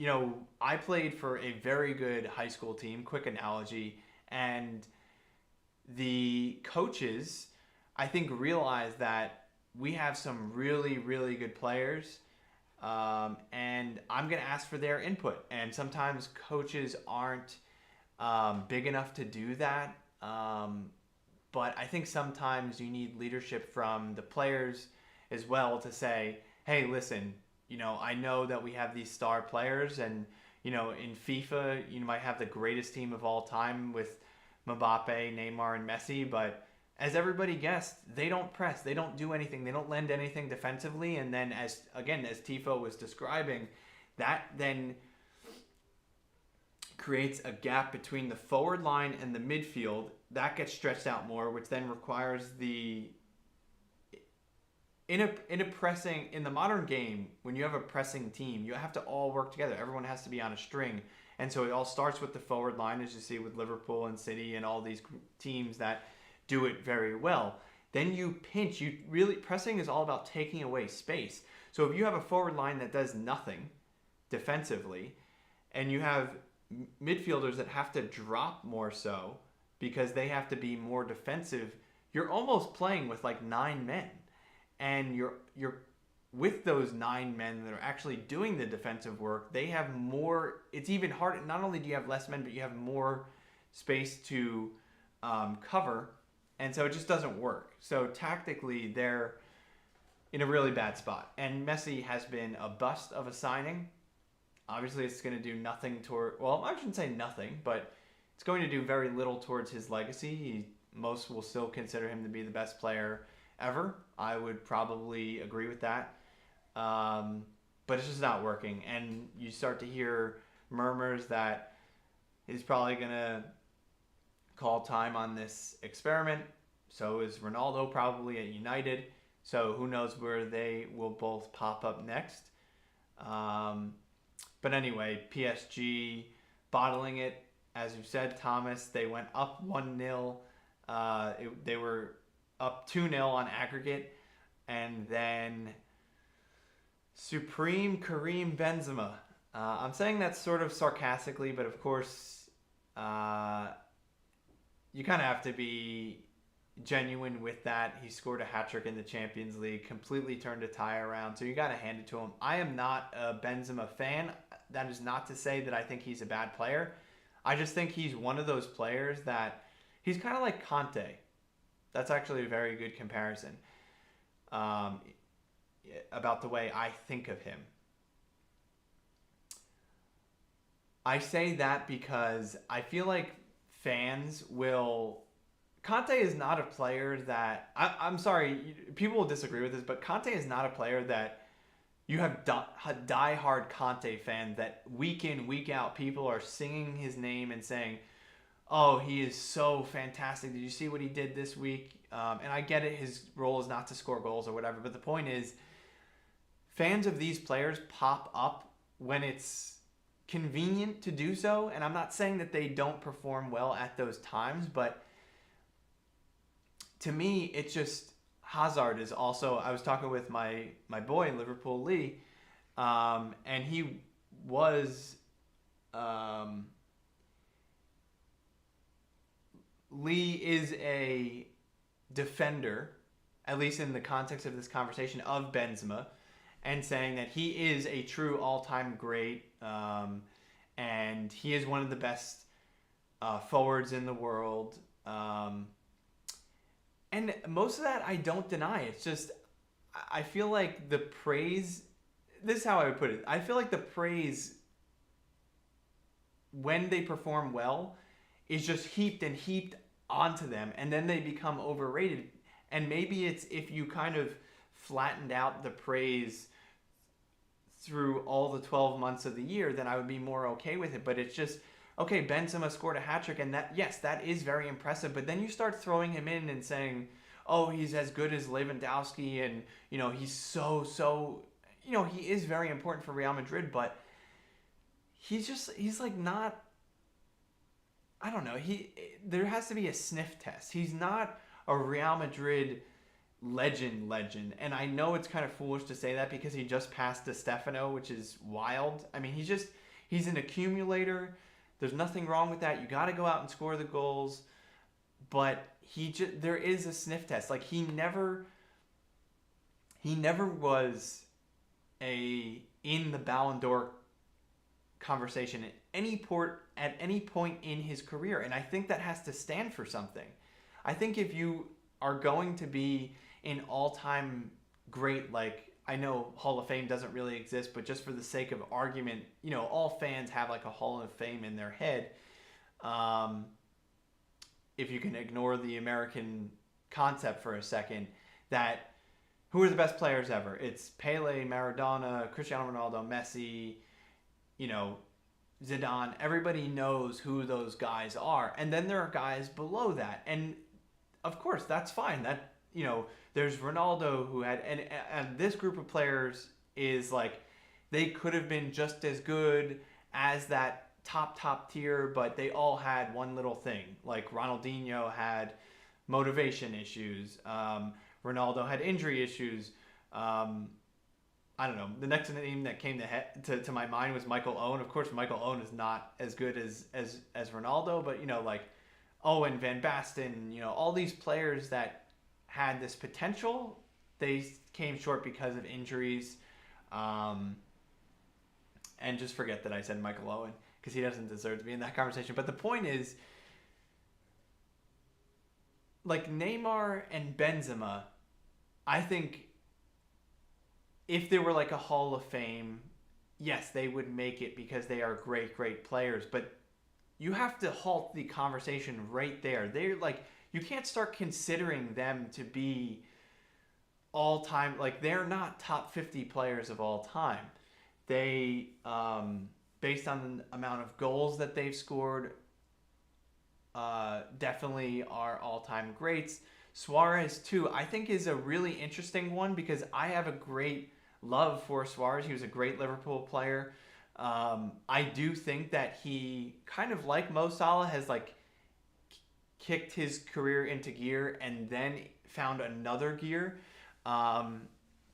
I played for a very good high school team, quick analogy, and the coaches, I think, realize that we have some really, really good players, and I'm going to ask for their input. And sometimes coaches aren't big enough to do that, but I think sometimes you need leadership from the players as well to say, hey, listen, I know that we have these star players, and, in FIFA, you might have the greatest team of all time with Mbappe, Neymar, and Messi, but as everybody guessed, they don't press, they don't do anything, they don't lend anything defensively, and then as Tifo was describing, that then creates a gap between the forward line and the midfield. That gets stretched out more, which then requires in the modern game, when you have a pressing team, you have to all work together. Everyone has to be on a string. And so it all starts with the forward line, as you see with Liverpool and City and all these teams that do it very well. Then you pinch. Pressing is all about taking away space. So if you have a forward line that does nothing defensively, and you have midfielders that have to drop more so because they have to be more defensive, you're almost playing with like 9 men. And you're with those 9 men that are actually doing the defensive work, they have more. It's even harder. Not only do you have less men, but you have more space to cover, and so it just doesn't work. So tactically, they're in a really bad spot. And Messi has been a bust of a signing. Obviously, it's going to do nothing toward. Well, I shouldn't say nothing, but it's going to do very little towards his legacy. Most will still consider him to be the best player ever. I would probably agree with that. But it's just not working. And you start to hear murmurs that he's probably going to call time on this experiment. So is Ronaldo probably at United. So who knows where they will both pop up next. But anyway, PSG bottling it. As you said, Thomas, they went up 1-0. They were up 2-0 on aggregate. And then Supreme Karim Benzema. I'm saying that sort of sarcastically, but of course, you kind of have to be genuine with that. He scored a hat-trick in the Champions League, completely turned a tie around, so you got to hand it to him. I am not a Benzema fan. That is not to say that I think he's a bad player. I just think he's one of those players that he's kind of like Conte. That's actually a very good comparison about the way I think of him. I say that because I feel like fans will... Conte is not a player that... I'm sorry, people will disagree with this, but Conte is not a player that you have die-hard Conte fans that week in, week out, people are singing his name and saying, oh, he is so fantastic. Did you see what he did this week? And I get it, his role is not to score goals or whatever, but the point is, fans of these players pop up when it's convenient to do so. And I'm not saying that they don't perform well at those times, but to me, it's just Hazard is also. I was talking with my boy Liverpool Lee, and he was. Lee is a defender, at least in the context of this conversation, of Benzema, and saying that he is a true all-time great, and he is one of the best forwards in the world. And most of that I don't deny. It's just I feel like the praise. This is how I would put it. I feel like the praise when they perform well is just heaped and heaped onto them, and then they become overrated. And maybe it's if you kind of flattened out the praise through all the 12 months of the year, then I would be more okay with it. But it's just, okay, Benzema scored a hat-trick, and that, yes, that is very impressive. But then you start throwing him in and saying, oh, he's as good as Lewandowski, and, you know, he's so, you know, he is very important for Real Madrid, but he's like not, I don't know. There has to be a sniff test. He's not a Real Madrid legend, and I know it's kind of foolish to say that because he just passed Di Stefano, which is wild. I mean, he's an accumulator. There's nothing wrong with that. You got to go out and score the goals, but there is a sniff test. Like he never was in the Ballon d'Or conversation at any point in his career, and I think that has to stand for something. I think if you are going to be an all-time great, like, I know Hall of Fame doesn't really exist, but just for the sake of argument, you know, all fans have like a Hall of Fame in their head. If you can ignore the American concept for a second, that who are the best players ever? It's Pele, Maradona, Cristiano Ronaldo, Messi, you know, Zidane. Everybody knows who those guys are. And then there are guys below that. And of course, that's fine. That, you know, there's Ronaldo who had, and this group of players is like, they could have been just as good as that top tier, but they all had one little thing. Like Ronaldinho had motivation issues. Ronaldo had injury issues. I don't know. The next name that came to my mind was Michael Owen. Of course, Michael Owen is not as good as Ronaldo, but, you know, like Owen, Van Basten, you know, all these players that had this potential, they came short because of injuries. And just forget that I said Michael Owen, because he doesn't deserve to be in that conversation. But the point is, like Neymar and Benzema, I think if they were like a Hall of Fame, yes, they would make it because they are great players. But you have to halt the conversation right there. They're like, you can't start considering them to be all time. Like, they're not top 50 players of all time. They, based on the amount of goals that they've scored, definitely are all-time greats. Suarez, too, I think is a really interesting one because I have a great love for Suarez. He was a great Liverpool player. I do think that he, kind of like Mo Salah, has like kicked his career into gear and then found another gear,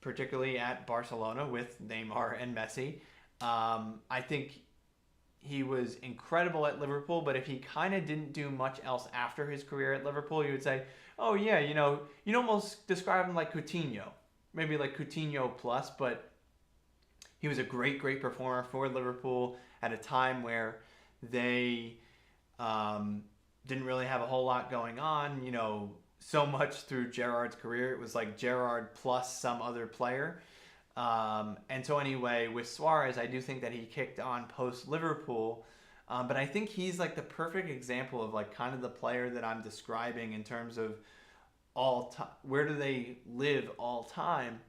particularly at Barcelona with Neymar and Messi. I think he was incredible at Liverpool, but if he kind of didn't do much else after his career at Liverpool, you would say, oh yeah, you know, you'd almost describe him like Coutinho. Maybe like Coutinho plus, but he was a great performer for Liverpool at a time where they didn't really have a whole lot going on, you know, so much through Gerrard's career. It was like Gerrard plus some other player. And so anyway, with Suarez, I do think that he kicked on post-Liverpool. But I think he's like the perfect example of like kind of the player that I'm describing in terms of where do they live all time.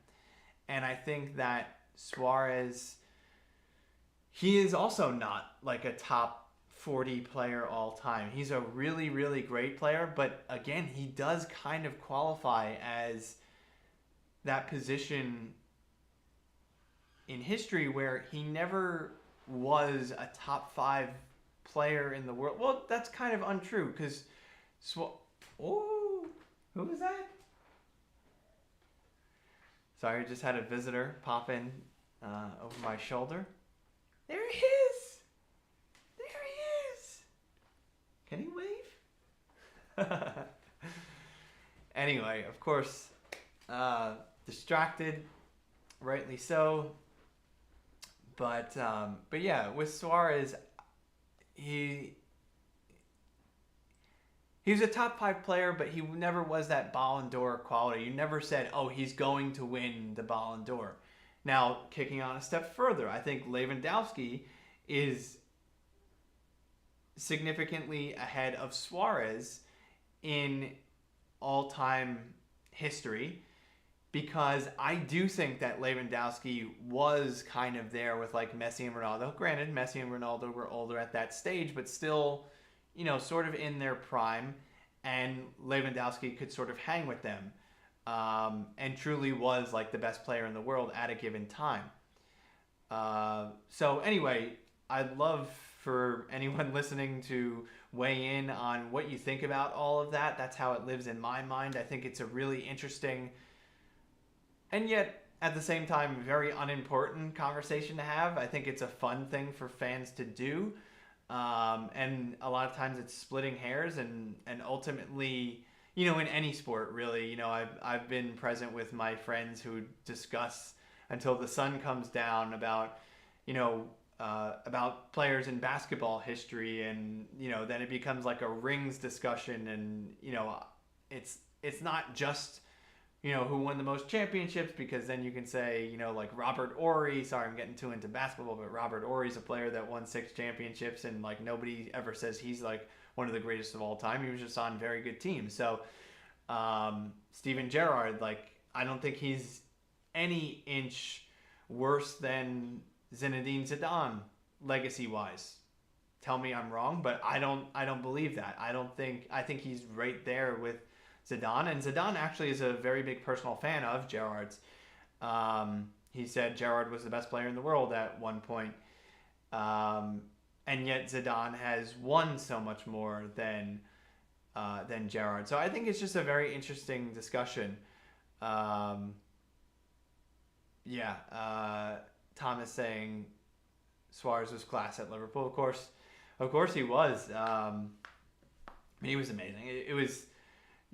And I think that Suarez, he is also not like a top 40 player all time. He's a really great player, but again, he does kind of qualify as that position in history where he never was a top 5 player in the world. Well, that's kind of untrue because oh, who was that? Sorry, I just had a visitor pop in over my shoulder. There he is. There he is. Can he wave? Anyway, of course, distracted, rightly so. But yeah, with Suarez, he was a top 5 player, but he never was that Ballon d'Or quality. You never said, oh, he's going to win the Ballon d'Or. Now, kicking on a step further, I think Lewandowski is significantly ahead of Suarez in all-time history, because I do think that Lewandowski was kind of there with like Messi and Ronaldo. Granted, Messi and Ronaldo were older at that stage, but still, sort of in their prime, and Lewandowski could sort of hang with them, and truly was like the best player in the world at a given time. So anyway, I'd love for anyone listening to weigh in on what you think about all of that. That's how it lives in my mind. I think it's a really interesting and yet at the same time very unimportant conversation to have. I think it's a fun thing for fans to do. And a lot of times it's splitting hairs and ultimately, in any sport really, I've been present with my friends who discuss until the sun comes down about players in basketball history, and then it becomes like a rings discussion, and it's not just who won the most championships, because then you can say like Robert Horry. Sorry, I'm getting too into basketball, but Robert Horry's a player that won 6 championships, and like nobody ever says he's like one of the greatest of all time. He was just on very good teams. So Steven Gerrard, like I don't think he's any inch worse than Zinedine Zidane legacy wise. Tell me I'm wrong, but I don't believe that. I think he's right there with Zidane, and Zidane actually is a very big personal fan of Gerrard's. He said Gerrard was the best player in the world at one point, and yet Zidane has won so much more than Gerrard. So I think it's just a very interesting discussion. Thomas saying Suarez was class at Liverpool. Of course he was. He was amazing. It was.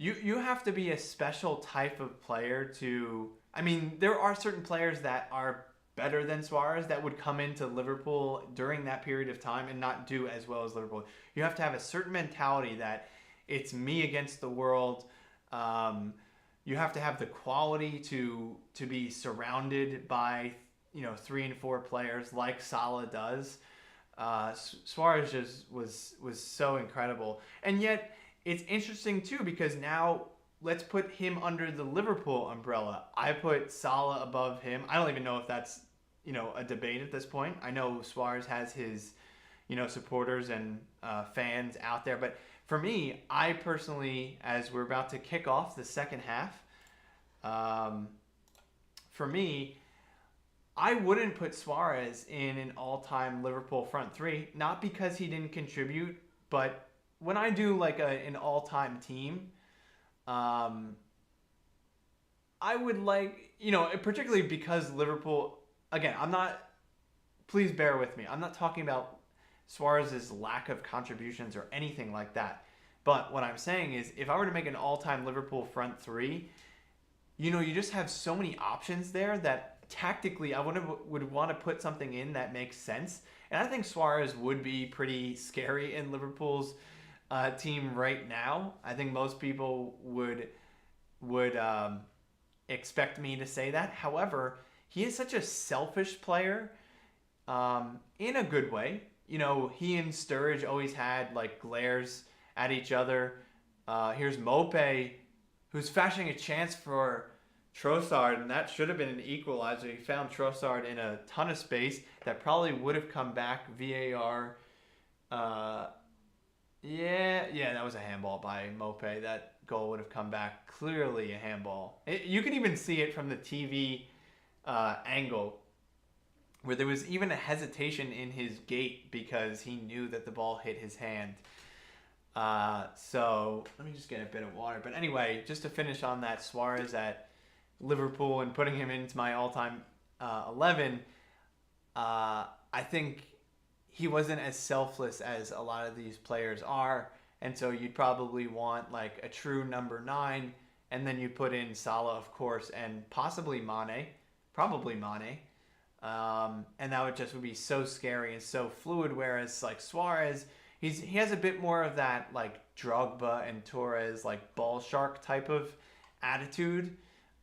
You have to be a special type of player to... I mean, there are certain players that are better than Suarez that would come into Liverpool during that period of time and not do as well as Liverpool. You have to have a certain mentality that it's me against the world. You have to have the quality to be surrounded by 3 and 4 players like Salah does. Suarez just was so incredible, and yet it's interesting too, because now let's put him under the Liverpool umbrella. I put Salah above him. I don't even know if that's a debate at this point. I know Suarez has his supporters and fans out there, but for me, I personally, as we're about to kick off the second half, for me, I wouldn't put Suarez in an all-time Liverpool front 3, not because he didn't contribute, but when I do like an all-time team, I would like, particularly because Liverpool, again, please bear with me. I'm not talking about Suarez's lack of contributions or anything like that. But what I'm saying is, if I were to make an all-time Liverpool front 3, you just have so many options there that tactically I would want to put something in that makes sense. And I think Suarez would be pretty scary in Liverpool's team right now. I think most people would expect me to say that. However, he is such a selfish player, in a good way. He and Sturridge always had like glares at each other. Here's Mope, who's fashioning a chance for Trossard, and that should have been an equalizer. He found Trossard in a ton of space that probably would have come back. VAR. That was a handball by Mope. That goal would have come back. Clearly a handball. You can even see it from the TV angle where there was even a hesitation in his gait because he knew that the ball hit his hand. So let me just get a bit of water. But anyway, just to finish on that, Suarez at Liverpool and putting him into my all-time 11, I think he wasn't as selfless as a lot of these players are. And so you'd probably want like a true number 9, and then you put in Salah, of course, and possibly Mane, probably Mane. And that would be so scary and so fluid. Whereas like Suarez, he has a bit more of that like Drogba and Torres like ball shark type of attitude.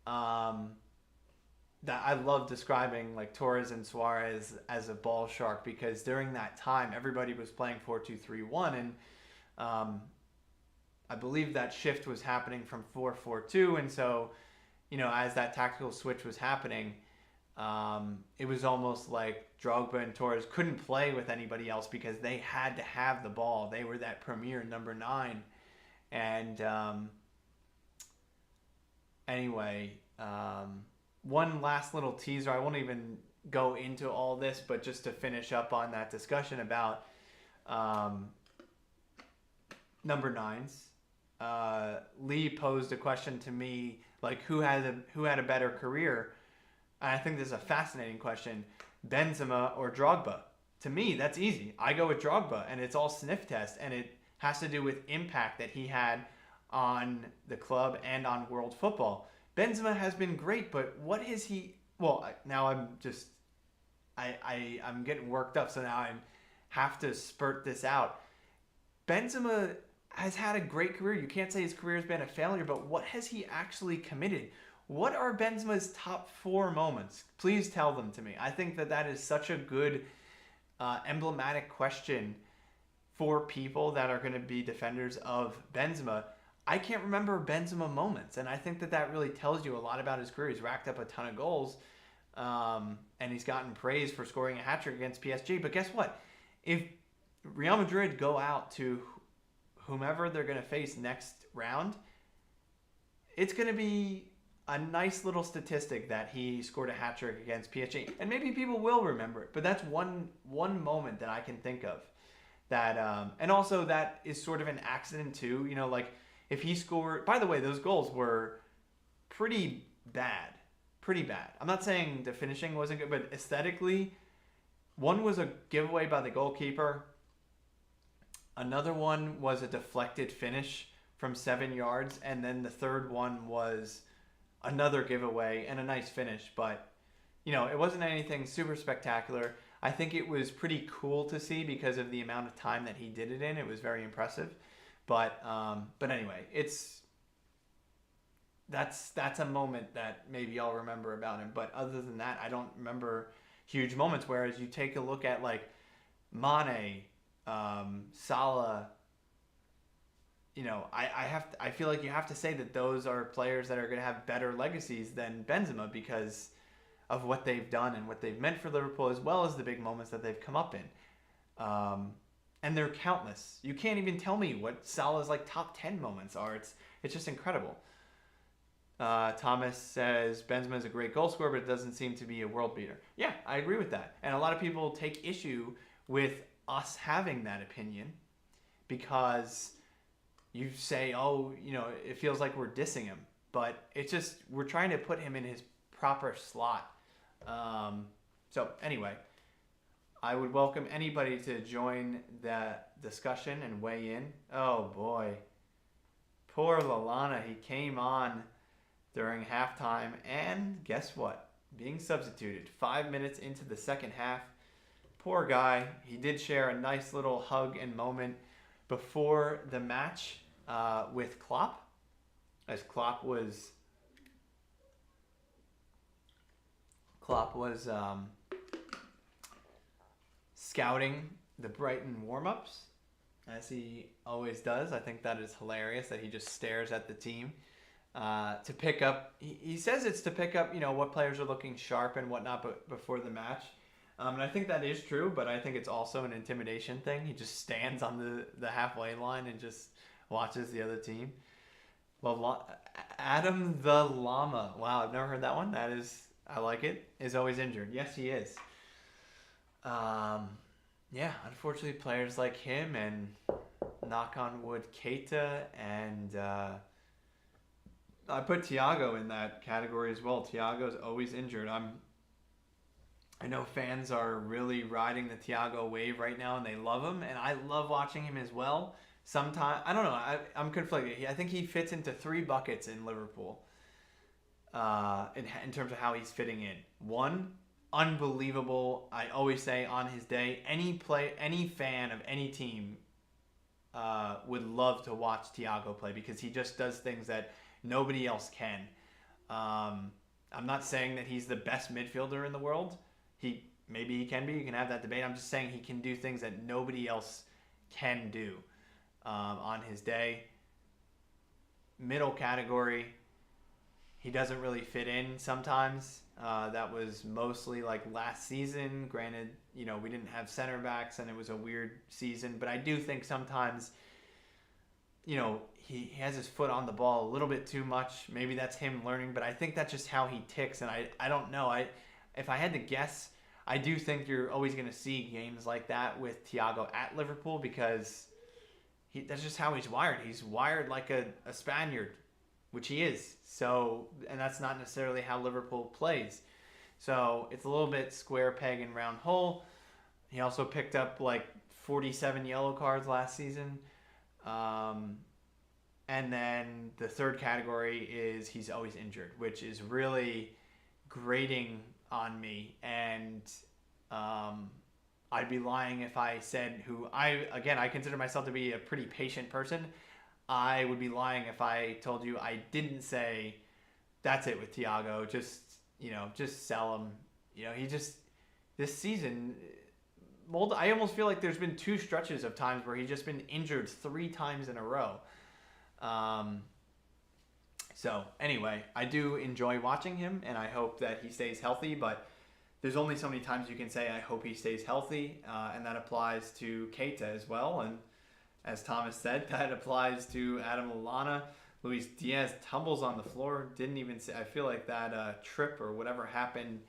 That I love describing like Torres and Suarez as a ball shark, because during that time everybody was playing 4-2-3-1, and I believe that shift was happening from 4-4-2, and so as that tactical switch was happening, it was almost like Drogba and Torres couldn't play with anybody else because they had to have the ball. They were that premier number 9, and anyway. One last little teaser. I won't even go into all this, but just to finish up on that discussion about number 9s. Lee posed a question to me, like who had a better career? And I think this is a fascinating question. Benzema or Drogba? To me, that's easy. I go with Drogba, and it's all sniff test, and it has to do with impact that he had on the club and on world football. Benzema has been great, but what is he? Well, now I'm getting worked up, so now I have to spurt this out. Benzema has had a great career. You can't say his career has been a failure, but what has he actually committed? What are Benzema's top 4 moments? Please tell them to me. I think that is such a good, emblematic question for people that are going to be defenders of Benzema. I can't remember Benzema moments, and I think that really tells you a lot about his career. He's racked up a ton of goals, and he's gotten praise for scoring a hat-trick against PSG. But guess what? If Real Madrid go out to whomever they're going to face next round, it's going to be a nice little statistic that he scored a hat-trick against PSG. And maybe people will remember it, but that's one moment that I can think of. That and also that is sort of an accident too. Like, if he scored, by the way, those goals were pretty bad. I'm not saying the finishing wasn't good, but aesthetically, one was a giveaway by the goalkeeper. Another one was a deflected finish from 7 yards. And then the third one was another giveaway and a nice finish. But, it wasn't anything super spectacular. I think it was pretty cool to see because of the amount of time that he did it in. It was very impressive. But anyway, that's a moment that maybe I'll remember about him. But other than that, I don't remember huge moments. Whereas you take a look at like Mane, Salah, I feel like you have to say that those are players that are going to have better legacies than Benzema because of what they've done and what they've meant for Liverpool, as well as the big moments that they've come up in. And they're countless. You can't even tell me what Salah's like top 10 moments are. It's just incredible. Thomas says Benzema is a great goal scorer, but it doesn't seem to be a world beater. Yeah, I agree with that. And a lot of people take issue with us having that opinion because you say, it feels like we're dissing him. But it's just, we're trying to put him in his proper slot. So anyway, I would welcome anybody to join that discussion and weigh in. Oh boy. Poor Lallana. He came on during halftime and guess what? Being substituted 5 minutes into the second half. Poor guy. He did share a nice little hug and moment before the match with Klopp, as Klopp was scouting the Brighton warm-ups, as he always does. I think that is hilarious that he just stares at the team to pick up. He says it's to pick up, what players are looking sharp and whatnot but before the match. And I think that is true, but I think it's also an intimidation thing. He just stands on the halfway line and just watches the other team. Adam the Llama. Wow, I've never heard that one. I like it. Is always injured. Yes, he is. Um, yeah, unfortunately, players like him and knock on wood, Keita and I put Thiago in that category as well. Thiago's always injured. I know fans are really riding the Thiago wave right now, and they love him, and I love watching him as well. Sometimes I don't know. I'm conflicted. I think he fits into three buckets in Liverpool. In terms of how he's fitting in. One, unbelievable. I always say on his day, any fan of any team would love to watch Thiago play because he just does things that nobody else can. I'm not saying that he's the best midfielder in the world. Maybe he can be. You can have that debate. I'm just saying he can do things that nobody else can do on his day. Middle category. He doesn't really fit in sometimes. That was mostly like last season. Granted, we didn't have center backs and it was a weird season. But I do think sometimes, he has his foot on the ball a little bit too much. Maybe that's him learning. But I think that's just how he ticks. And I don't know. If I had to guess, I do think you're always going to see games like that with Thiago at Liverpool because that's just how he's wired. He's wired like a Spaniard, which he is. So, and that's not necessarily how Liverpool plays. So it's a little bit square peg and round hole. He also picked up like 47 yellow cards last season. And then the third category is he's always injured, which is really grating on me. And I'd be lying if I said I consider myself to be a pretty patient person. I would be lying if I told you I didn't say that's it with Thiago. Just sell him. He just this season. I almost feel like there's been two stretches of times where he's just been injured 3 times in a row. So anyway, I do enjoy watching him, and I hope that he stays healthy. But there's only so many times you can say I hope he stays healthy, and that applies to Keita as well. And as Thomas said, that applies to Adam Lallana. Luis Diaz tumbles on the floor. Didn't even say. I feel like that trip or whatever happened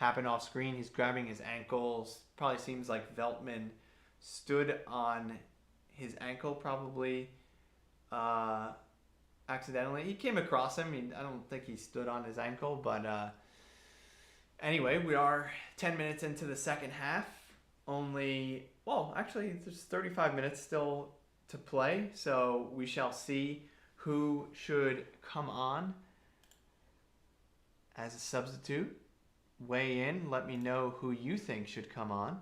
off screen. He's grabbing his ankles. Probably seems like Veltman stood on his ankle probably accidentally. He came across him. I don't think he stood on his ankle. But anyway, we are 10 minutes into the second half. Actually, there's 35 minutes still to play, so we shall see who should come on as a substitute. Weigh in. Let me know who you think should come on.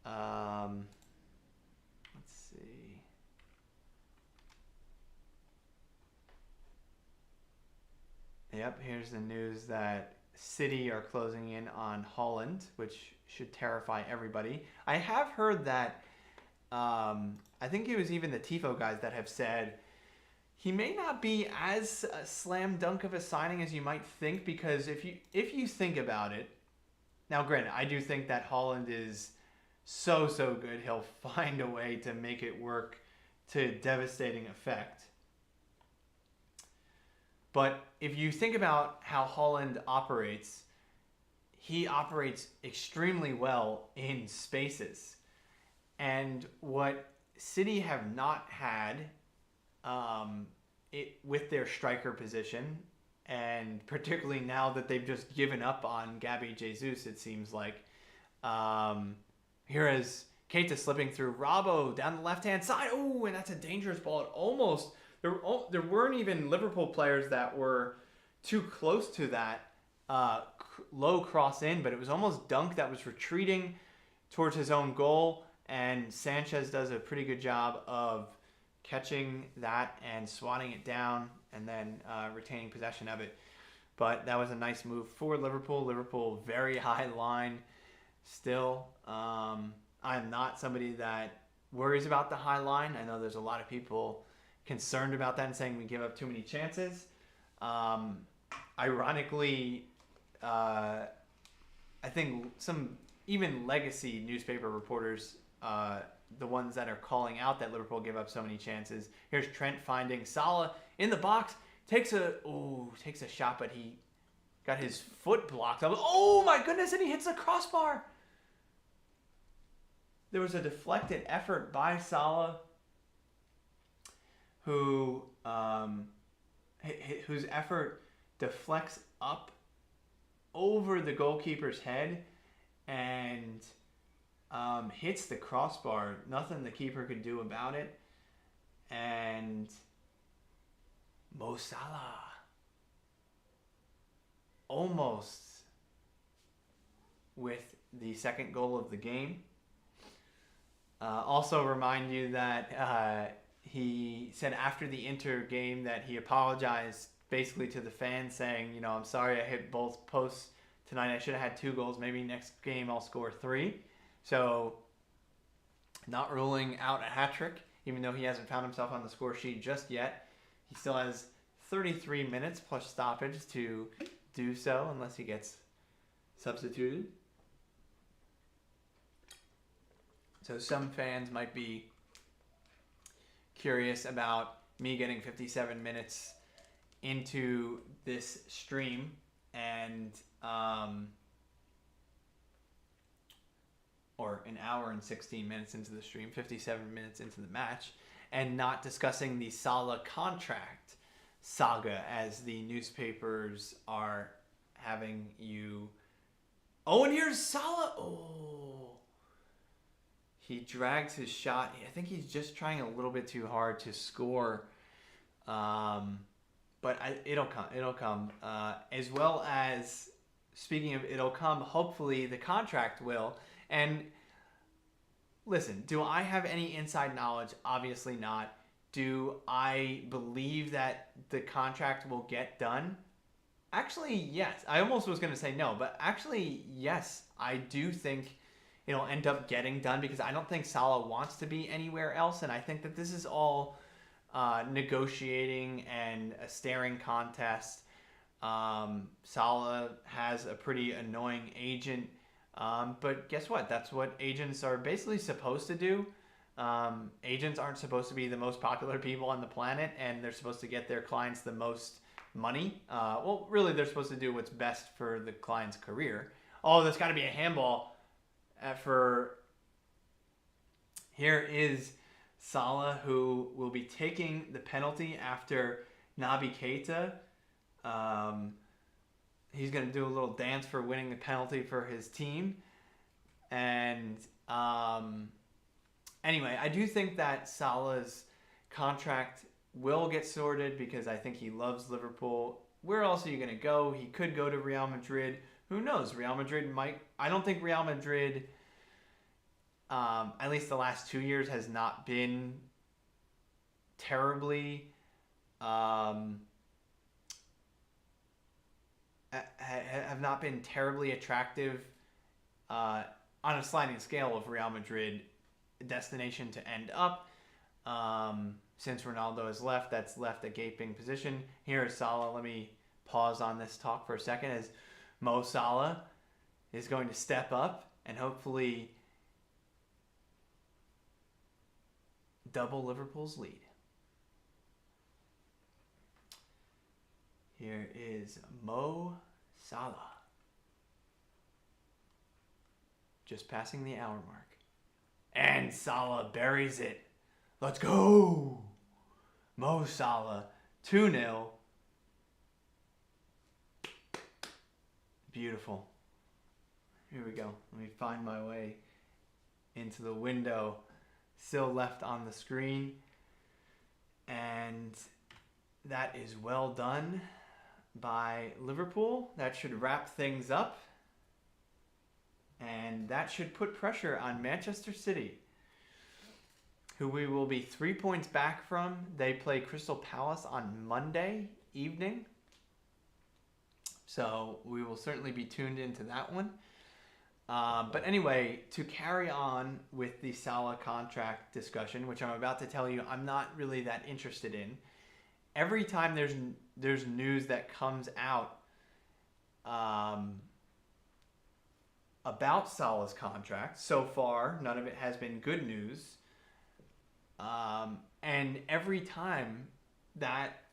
Let's see. Yep, here's the news that City are closing in on Haaland, which should terrify everybody. I have heard that I think it was even the TIFO guys that have said he may not be as a slam dunk of a signing as you might think, because if you think about it, now granted, I do think that Haaland is so good. He'll find a way to make it work to devastating effect. But if you think about how Haaland operates, he operates extremely well in spaces. And what City have not had with their striker position, and particularly now that they've just given up on Gabby Jesus, it seems like. Here is Keita slipping through Robbo down the left-hand side. Oh, and that's a dangerous ball. It almost... There weren't even Liverpool players that were too close to that low cross in, but it was almost Dunk that was retreating towards his own goal, and Sanchez does a pretty good job of catching that and swatting it down and then retaining possession of it. But that was a nice move for Liverpool. Liverpool, very high line still. I'm not somebody that worries about the high line. I know there's a lot of people concerned about that and saying we give up too many chances. Ironically, I think some even legacy newspaper reporters, the ones that are calling out that Liverpool give up so many chances. Here's Trent finding Salah in the box, takes a shot, but he got his foot blocked. Oh my goodness, and he hits the crossbar. There was a deflected effort by Salah, whose effort deflects up over the goalkeeper's head and hits the crossbar. Nothing the keeper could do about it. And Mo Salah almost with the second goal of the game. Also remind you that he said after the Inter game that he apologized basically to the fans, saying, you know, I'm sorry I hit both posts tonight. I should have had 2 goals. Maybe next game I'll score 3. So not ruling out a hat trick, even though he hasn't found himself on the score sheet just yet. He still has 33 minutes plus stoppage to do so unless he gets substituted. So some fans might be curious about me getting 57 minutes into this stream and or an hour and 16 minutes into the stream, 57 minutes into the match, and not discussing the Salah contract saga as the newspapers are having you. Oh, and here's Salah. Oh. He drags his shot. I think he's just trying a little bit too hard to score. But it'll come. It'll come. As well as, speaking of it'll come, hopefully the contract will. And listen, do I have any inside knowledge? Obviously not. Do I believe that the contract will get done? Actually, yes. I almost was going to say no, but actually, yes. I do think it'll end up getting done because I don't think Salah wants to be anywhere else. And I think that this is all negotiating and a staring contest. Salah has a pretty annoying agent. But guess what? That's what agents are basically supposed to do. Agents aren't supposed to be the most popular people on the planet, and they're supposed to get their clients the most money. Well, really, they're supposed to do what's best for the client's career. Oh, there's got to be a handball. Here is Salah, who will be taking the penalty after Naby Keita. He's going to do a little dance for winning the penalty for his team. And anyway, I do think that Salah's contract will get sorted because I think he loves Liverpool. Where else are you going to go? He could go to Real Madrid. Who knows? Real Madrid might. I don't think Real Madrid, at least the last 2 years, has not been terribly have not been terribly attractive on a sliding scale of Real Madrid destination to end up. Since Ronaldo has left, that's left a gaping position. Here is Salah. Let me pause on this talk for a second as Mo Salah is going to step up and hopefully double Liverpool's lead. Here is Mo Salah. Just passing the hour mark. And Salah buries it. Let's go! Mo Salah, 2-0. Beautiful. Here we go. Let me find my way into the window. Still left on the screen. And that is well done by Liverpool. That should wrap things up. And that should put pressure on Manchester City, who we will be 3 points back from. They play Crystal Palace on Monday evening. So we will certainly be tuned into that one. But anyway, to carry on with the Salah contract discussion, which I'm about to tell you I'm not really that interested in. Every time there's news that comes out about Salah's contract, so far none of it has been good news. And every time that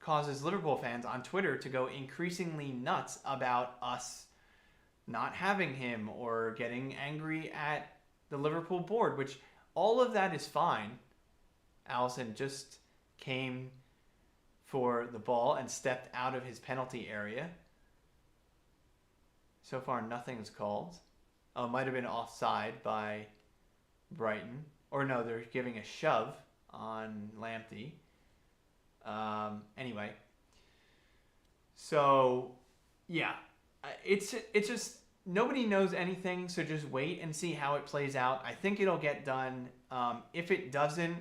causes Liverpool fans on Twitter to go increasingly nuts about us not having him or getting angry at the Liverpool board, which all of that is fine. Alisson just came for the ball and stepped out of his penalty area. So far, nothing's called. Oh, it might have been offside by Brighton. Or no, they're giving a shove on Lamptey. Anyway. So, yeah. It's just, nobody knows anything, so just wait and see how it plays out. I think it'll get done. If it doesn't,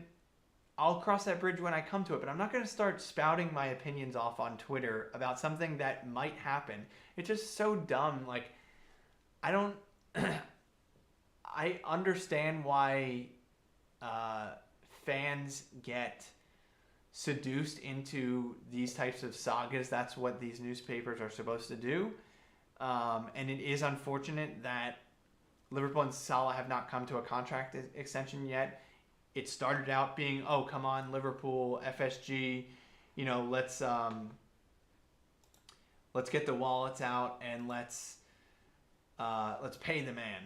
I'll cross that bridge when I come to it, but I'm not going to start spouting my opinions off on Twitter about something that might happen. It's just so dumb. Like, I don't... I understand why fans get seduced into these types of sagas. That's what these newspapers are supposed to do. And it is unfortunate that Liverpool and Salah have not come to a contract extension yet. It started out being, oh, come on, Liverpool, FSG, let's get the wallets out and let's pay the man.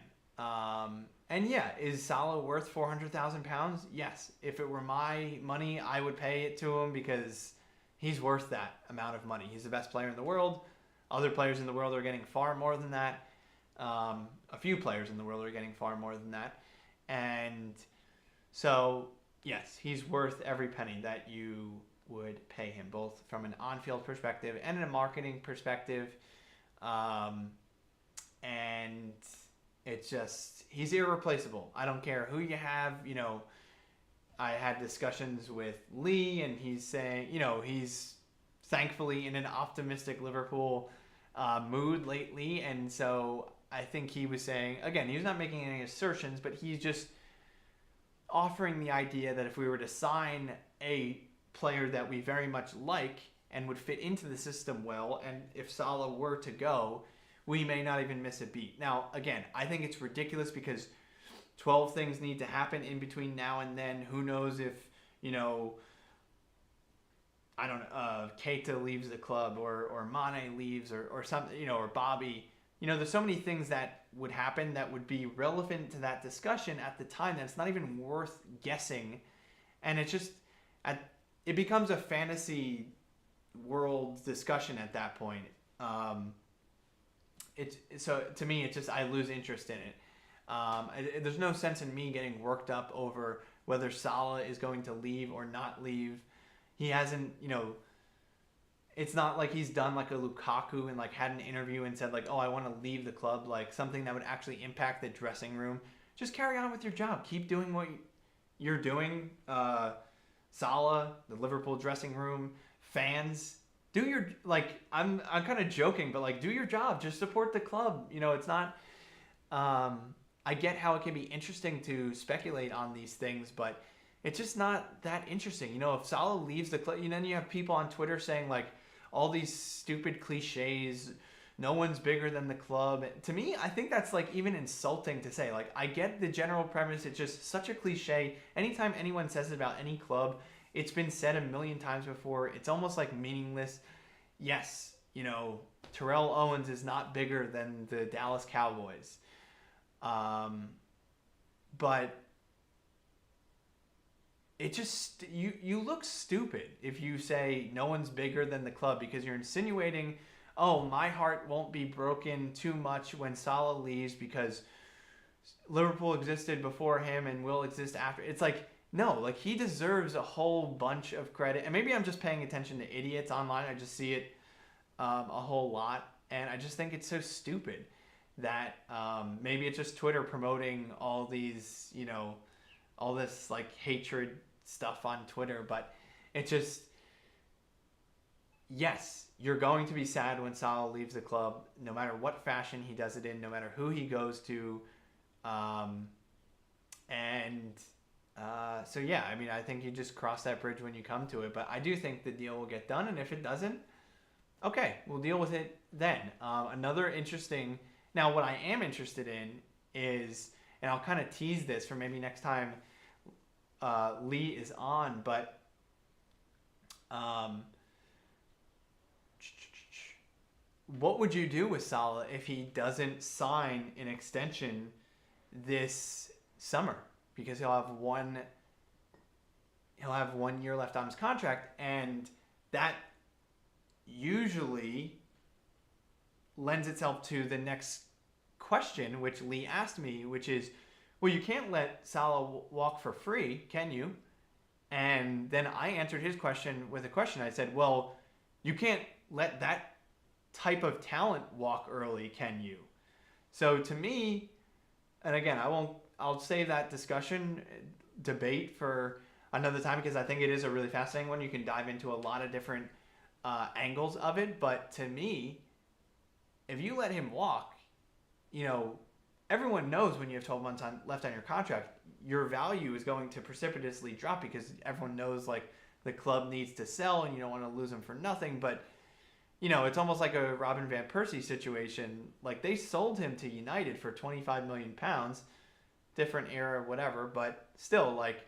And yeah, is Salah worth £400,000? Yes. If it were my money, I would pay it to him because he's worth that amount of money. He's the best player in the world. Other players in the world are getting far more than that. A few players in the world are getting far more than that. And so, yes, he's worth every penny that you would pay him, both from an on-field perspective and a marketing perspective. And it's just, he's irreplaceable. I don't care who you have. I had discussions with Lee, and he's saying, he's thankfully in an optimistic Liverpool mood lately. And so I think he was saying, again, he's not making any assertions, but he's just offering the idea that if we were to sign a player that we very much like and would fit into the system well, and if Salah were to go, we may not even miss a beat. Now, again, I think it's ridiculous because 12 things need to happen in between now and then. Who knows if, I don't know, Keita leaves the club or Mane leaves or something, or Bobby. There's so many things that would happen that would be relevant to that discussion at the time that it's not even worth guessing. And it's just, it becomes a fantasy world discussion at that point. So to me, it's just, I lose interest in it. There's no sense in me getting worked up over whether Salah is going to leave or not leave. He hasn't, it's not like he's done like a Lukaku and like had an interview and said like, oh, I want to leave the club, like something that would actually impact the dressing room. Just carry on with your job. Keep doing what you're doing. Salah, the Liverpool dressing room, fans, do your, like, I'm kind of joking, but like, do your job. Just support the club. It's not, I get how it can be interesting to speculate on these things, but it's just not that interesting. If Salah leaves the club, then you have people on Twitter saying like all these stupid cliches. No one's bigger than the club. To me, I think that's like even insulting to say. Like, I get the general premise. It's just such a cliche. Anytime anyone says it about any club, it's been said a million times before. It's almost like meaningless. Yes, Terrell Owens is not bigger than the Dallas Cowboys. But it just, you look stupid if you say no one's bigger than the club, because you're insinuating, oh, my heart won't be broken too much when Salah leaves because Liverpool existed before him and will exist after. It's like, no, like he deserves a whole bunch of credit. And maybe I'm just paying attention to idiots online. I just see it a whole lot. And I just think it's so stupid that maybe it's just Twitter promoting all these, all this like hatred stuff on Twitter. But it just, yes, you're going to be sad when Salah leaves the club, no matter what fashion he does it in, no matter who he goes to. So yeah, I mean, I think you just cross that bridge when you come to it. But I do think the deal will get done, and if it doesn't, okay, we'll deal with it then. Another interesting... Now, what I am interested in is, and I'll kind of tease this for maybe next time Lee is on, but what would you do with Salah if he doesn't sign an extension this summer? Because he'll have 1 year left on his contract, and that usually lends itself to the next question, which Lee asked me, which is, well, you can't let Salah walk for free, can you? And then I answered his question with a question. I said, well, you can't let that type of talent walk early, can you? So to me, and again, I'll save that debate for another time, because I think it is a really fascinating one. You can dive into a lot of different angles of it. But to me, if you let him walk, everyone knows when you have 12 months left on your contract, your value is going to precipitously drop, because everyone knows like the club needs to sell and you don't want to lose him for nothing. But it's almost like a Robin van Persie situation. Like, they sold him to United for £25 million, different era, whatever, but still, like,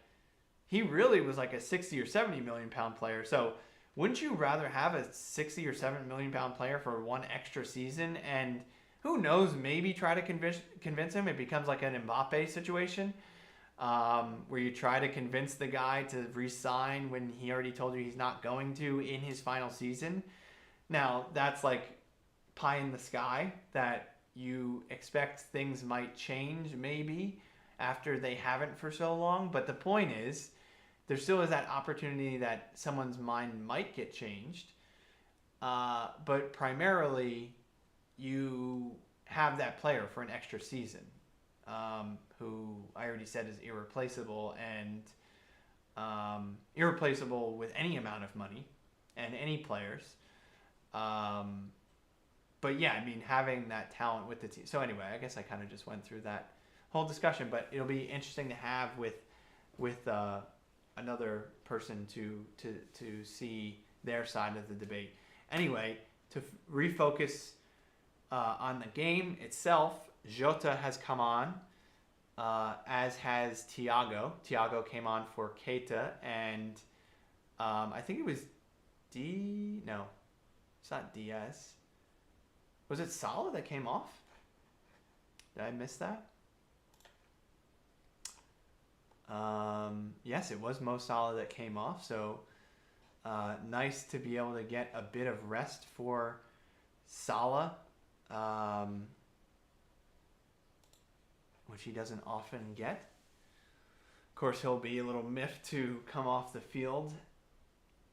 he really was like a 60 or 70 million pound player. So wouldn't you rather have a 60 or 7 million pound player for one extra season, and who knows, maybe try to convince him? It becomes like an Mbappe situation, where you try to convince the guy to re-sign when he already told you he's not going to in his final season. Now, that's like pie in the sky, that you expect things might change maybe after they haven't for so long. But the point is, there still is that opportunity that someone's mind might get changed. But primarily, you have that player for an extra season, who I already said is irreplaceable, and irreplaceable with any amount of money and any players. But yeah, I mean, having that talent with the team. So anyway, I guess I kind of just went through that whole discussion, but it'll be interesting to have with another person to see their side of the debate. Anyway, to refocus on the game itself, Jota has come on, as has Thiago. Thiago came on for Keita, and I think it was No, it's not Diaz. Was it Salah that came off? Did I miss that? Yes, it was Mo Salah that came off. So nice to be able to get a bit of rest for Salah, which he doesn't often get. Of course, he'll be a little miffed to come off the field,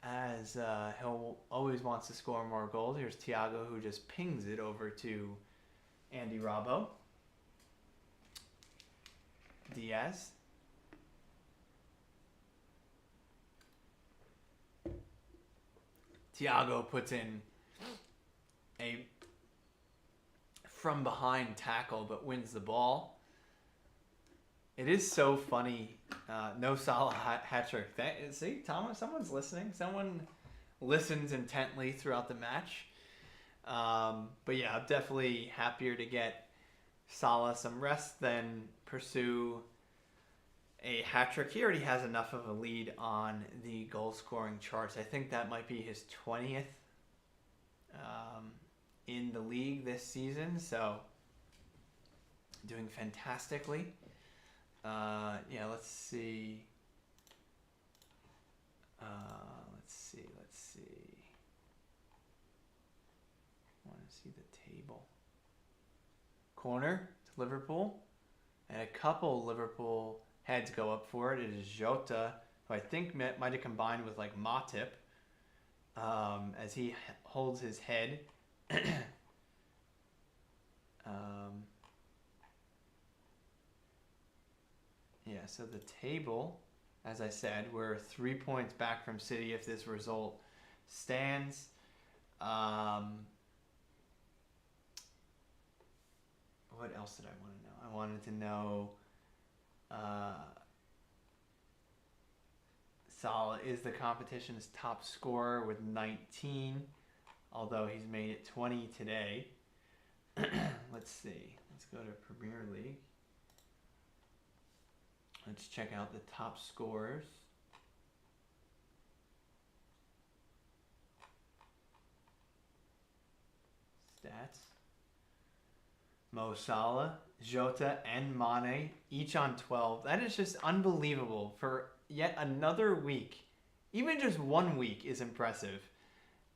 as he'll always wants to score more goals. Here's Thiago, who just pings it over to Andy Robbo. Diaz. Thiago puts in a from behind tackle, but wins the ball. It is so funny. No Salah hat trick. See, Thomas, someone's listening. Someone listens intently throughout the match. But yeah, I'm definitely happier to get Salah some rest than pursue a hat trick. He already has enough of a lead on the goal scoring charts. I think that might be his 20th in the league this season. So doing fantastically. Yeah, let's see. Let's see. I want to see the table. Corner to Liverpool. And a couple Liverpool heads go up for it. It is Jota, who I think might have combined with like Matip, as he holds his head. Yeah, so the table, as I said, we're 3 points back from City if this result stands. What else did I want to know? I wanted to know Salah is the competition's top scorer with 19, although he's made it 20 today. Let's see. Let's go to Premier League. Let's check out the top scorers. that. Mo Salah, Jota, and Mane, each on 12. That is just unbelievable for yet another week. Even just 1 week is impressive.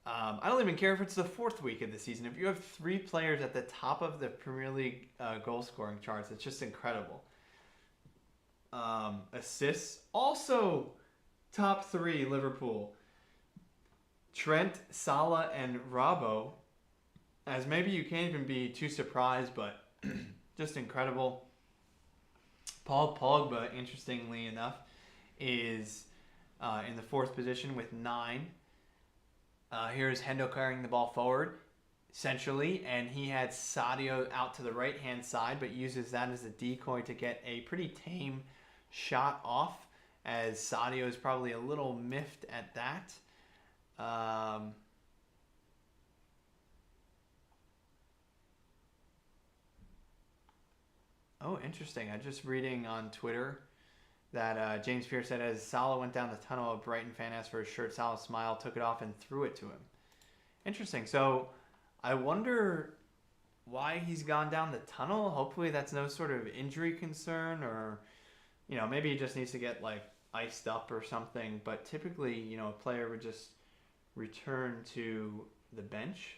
I don't even care if it's the 4th week of the season. If you have 3 players at the top of the Premier League goal scoring charts, it's just incredible. Assists, also top 3 Liverpool. Trent, Salah, and Robbo, as maybe you can't even be too surprised, but just incredible. Paul Pogba, interestingly enough, is in the 4th position with 9. Here's Hendo carrying the ball forward, essentially, and he had Sadio out to the right-hand side, but uses that as a decoy to get a pretty tame shot off, as Sadio is probably a little miffed at that. Oh, interesting. I'm just reading on Twitter that James Pierce said as Salah went down the tunnel, a Brighton fan asked for his shirt. Salah smiled, took it off, and threw it to him. Interesting. So I wonder why he's gone down the tunnel. Hopefully that's no sort of injury concern, or, maybe he just needs to get iced up or something. But typically, a player would just return to the bench.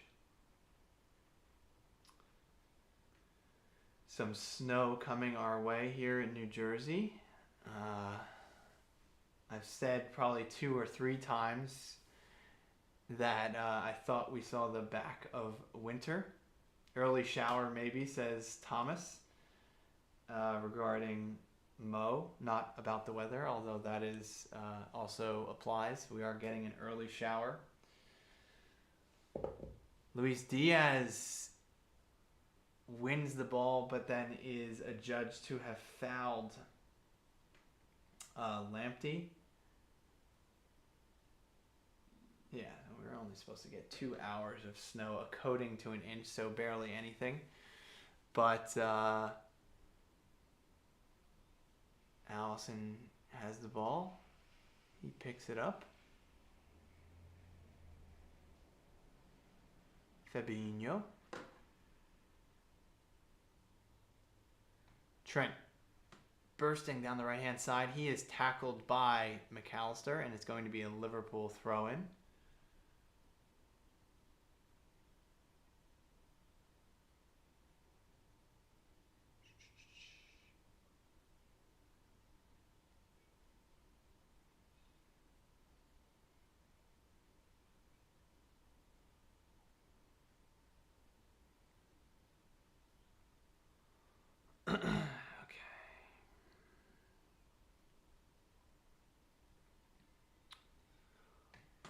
Some snow coming our way here in New Jersey. I've said probably 2 or 3 times that I thought we saw the back of winter. Early shower maybe, says Thomas, regarding Mo, not about the weather, although that is also applies. We are getting an early shower. Luis Diaz wins the ball, but then is adjudged to have fouled Lamptey. Yeah, we're only supposed to get 2 hours of snow, a coating to an inch, so barely anything. But Allison has the ball. He picks it up. Fabinho. Trent bursting down the right-hand side. He is tackled by McAllister, and it's going to be a Liverpool throw-in.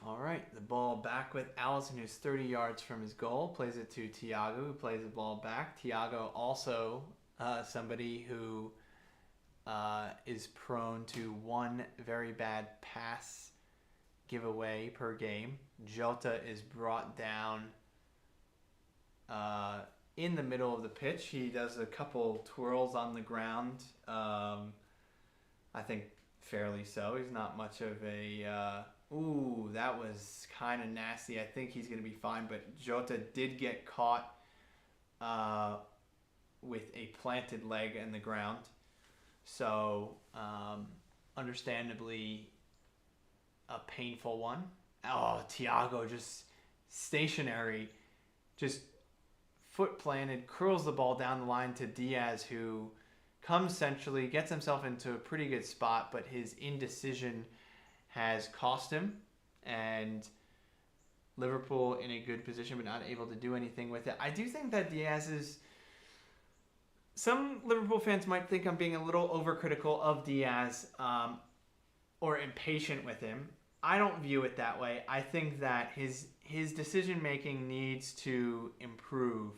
All right, the ball back with Allison, who's 30 yards from his goal. Plays it to Thiago, who plays the ball back. Thiago also somebody who is prone to one very bad pass giveaway per game. Jota is brought down in the middle of the pitch. He does a couple twirls on the ground. I think fairly so. He's not much of a... Ooh, that was kind of nasty. I think he's going to be fine, but Jota did get caught with a planted leg in the ground. So, understandably, a painful one. Oh, Thiago just stationary, just foot planted, curls the ball down the line to Diaz, who comes centrally, gets himself into a pretty good spot, but his indecision has cost him, and Liverpool in a good position but not able to do anything with it. I do think that Diaz is... Some Liverpool fans might think I'm being a little overcritical of Diaz or impatient with him. I don't view it that way. I think that his decision-making needs to improve.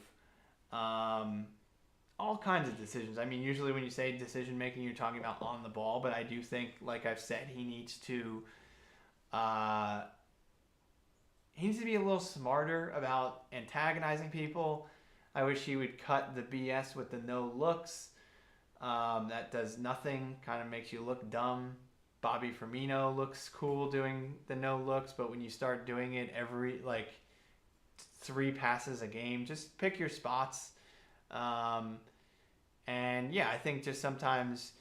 All kinds of decisions. I mean, usually when you say decision-making, you're talking about on the ball, but I do think, like I've said, he needs to be a little smarter about antagonizing people. I wish he would cut the BS with the no looks. That does nothing, kind of makes you look dumb. Bobby Firmino looks cool doing the no looks, but when you start doing it 3 passes a game. Just pick your spots. And yeah, I think just sometimes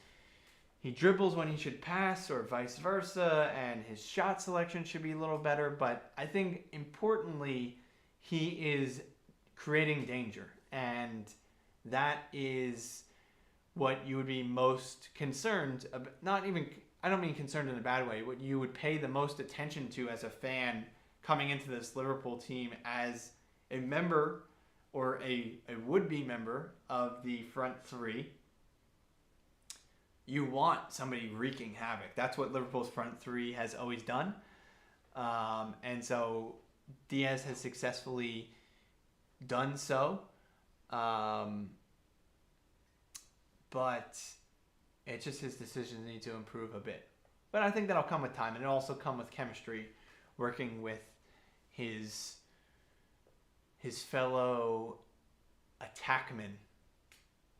he dribbles when he should pass or vice versa, and his shot selection should be a little better. But I think importantly, he is creating danger. And that is what you would be most concerned about. Not even, I don't mean concerned in a bad way, what you would pay the most attention to as a fan coming into this Liverpool team as a member or a would-be member of the front three. You want somebody wreaking havoc. That's what Liverpool's front three has always done. And so Diaz has successfully done so. But it's just his decisions need to improve a bit. But I think that'll come with time, and it'll also come with chemistry, working with his fellow attackman.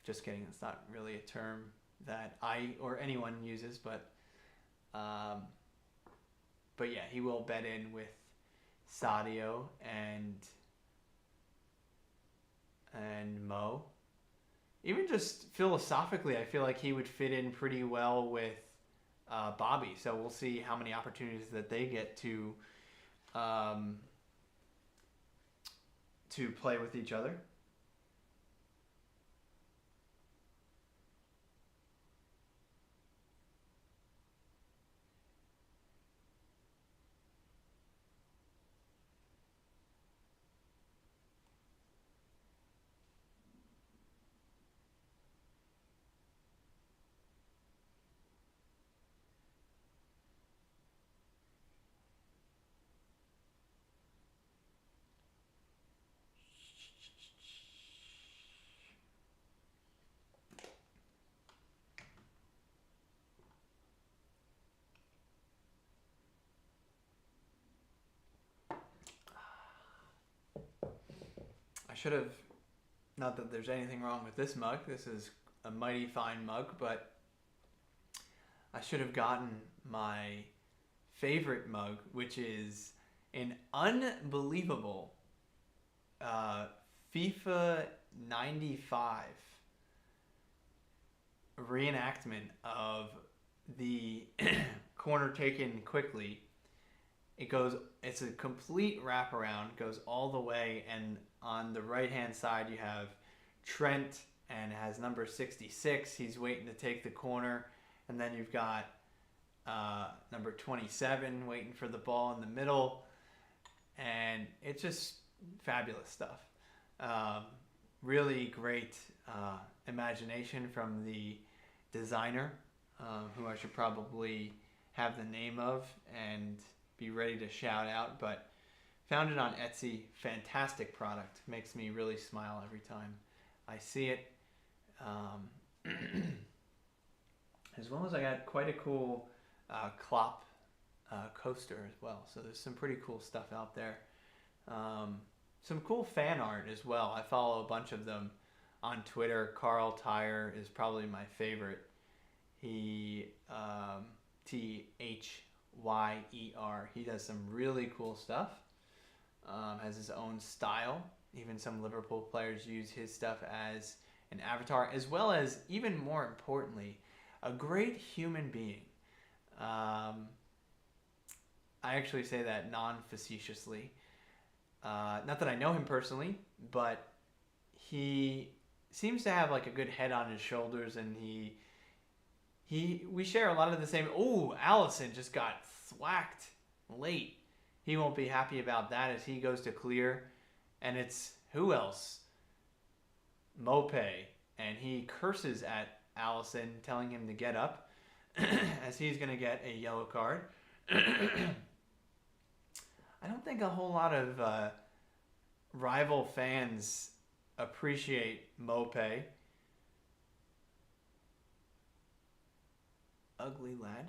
Just kidding, it's not really a term that I or anyone uses, but yeah, he will bed in with Sadio and Mo. Even just philosophically, I feel like he would fit in pretty well with Bobby. So we'll see how many opportunities that they get to play with each other. I should have, not that there's anything wrong with this mug, this is a mighty fine mug, but I should have gotten my favorite mug, which is an unbelievable FIFA 95 reenactment of the corner taken quickly. It's a complete wraparound, goes all the way, and on the right hand side you have Trent, and it has number 66. He's waiting to take the corner, and then you've got number 27 waiting for the ball in the middle, and it's just fabulous stuff. Really great imagination from the designer, who I should probably have the name of and be ready to shout out, but found it on Etsy. Fantastic product. Makes me really smile every time I see it. As well as I got quite a cool Klopp coaster as well. So there's some pretty cool stuff out there. Some cool fan art as well. I follow a bunch of them on Twitter. Carl Tyre is probably my favorite. He Thyyer. He does some really cool stuff. Has his own style. Even some Liverpool players use his stuff as an avatar, as well as, even more importantly, a great human being. I actually say that non-facetiously. Not that I know him personally, but he seems to have like a good head on his shoulders, and we share a lot of the same. Oh, Allison just got thwacked late. He won't be happy about that as he goes to clear, and it's who else? Mope, and he curses at Allison, telling him to get up, as he's going to get a yellow card. I don't think a whole lot of rival fans appreciate Mope. Ugly lad.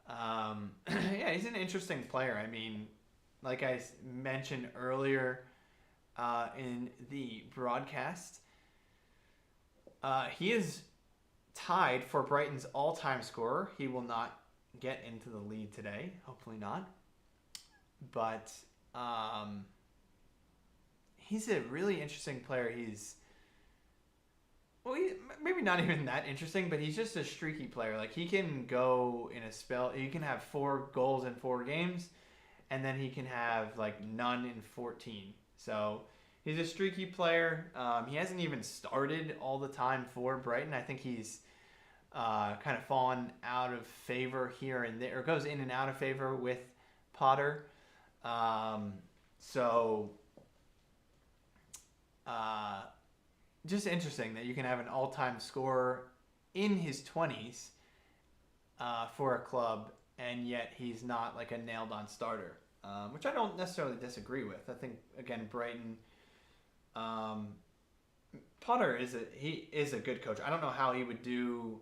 Yeah, he's an interesting player. I mean, like I mentioned earlier in the broadcast, he is tied for Brighton's all-time scorer. He will not get into the lead today. Hopefully not. But He's a really interesting player. Maybe not even that interesting, but he's just a streaky player. Like, he can go in a spell. He can have 4 goals in 4 games, and then he can have like none in 14. So he's a streaky player. He hasn't even started all the time for Brighton. I think he's kind of fallen out of favor here and there, or goes in and out of favor with Potter. Just interesting that you can have an all-time scorer in his 20s for a club, and yet he's not like a nailed-on starter, which I don't necessarily disagree with. I think, again, Brighton, Potter is a good coach. I don't know how he would do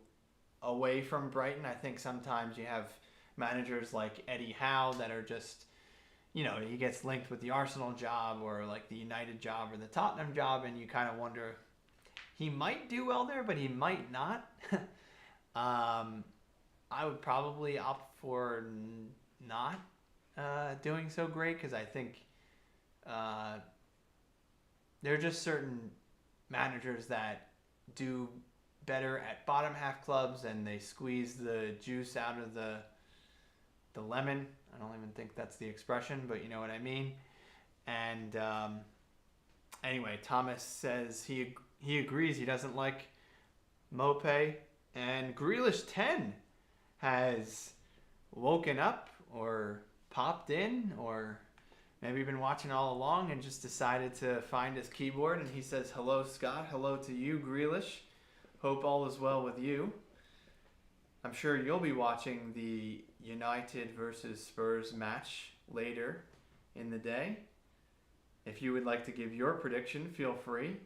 away from Brighton. I think sometimes you have managers like Eddie Howe that are just, he gets linked with the Arsenal job or like the United job or the Tottenham job, and you kind of wonder, he might do well there, but he might not. I would probably opt for not doing so great, because I think there are just certain managers that do better at bottom half clubs, and they squeeze the juice out of the lemon. I don't even think that's the expression, but you know what I mean. And anyway, Thomas says he agrees. He doesn't like Mope, and Grealish 10 has woken up or popped in, or maybe been watching all along and just decided to find his keyboard, and he says, "Hello, Scott. Hello to you, Grealish. Hope all is well with you." I'm sure you'll be watching the United versus Spurs match later in the day. If you would like to give your prediction, feel free.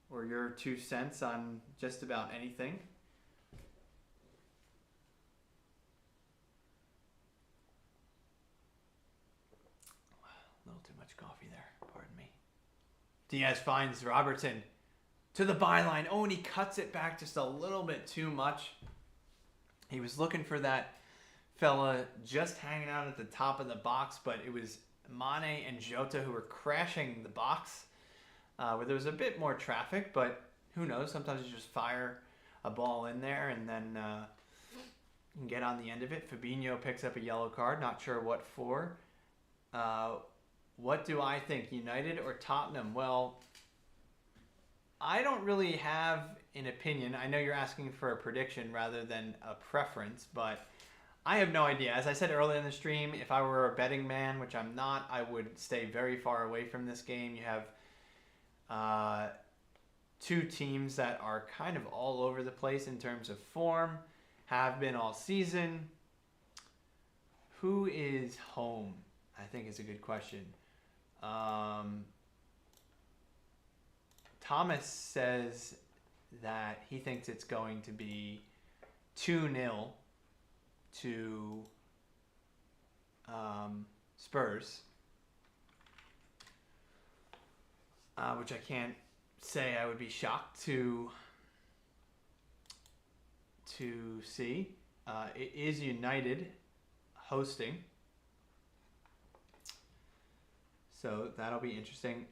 Or your 2 cents on just about anything. A little too much coffee there, pardon me. Diaz finds Robertson to the byline. Oh, and he cuts it back just a little bit too much. He was looking for that fella just hanging out at the top of the box, but it was Mane and Jota who were crashing the box, where there was a bit more traffic, but who knows? Sometimes you just fire a ball in there and then you can get on the end of it. Fabinho picks up a yellow card, not sure what for. What do I think, United or Tottenham? Well, I don't really have an opinion. I know you're asking for a prediction rather than a preference, but I have no idea. As I said earlier in the stream, if I were a betting man, which I'm not, I would stay very far away from this game. You have 2 teams that are kind of all over the place in terms of form, have been all season. Who is home? I think is a good question. Thomas says that he thinks it's going to be 2-0 to Spurs, which I can't say I would be shocked to see. It is United hosting, so that'll be interesting.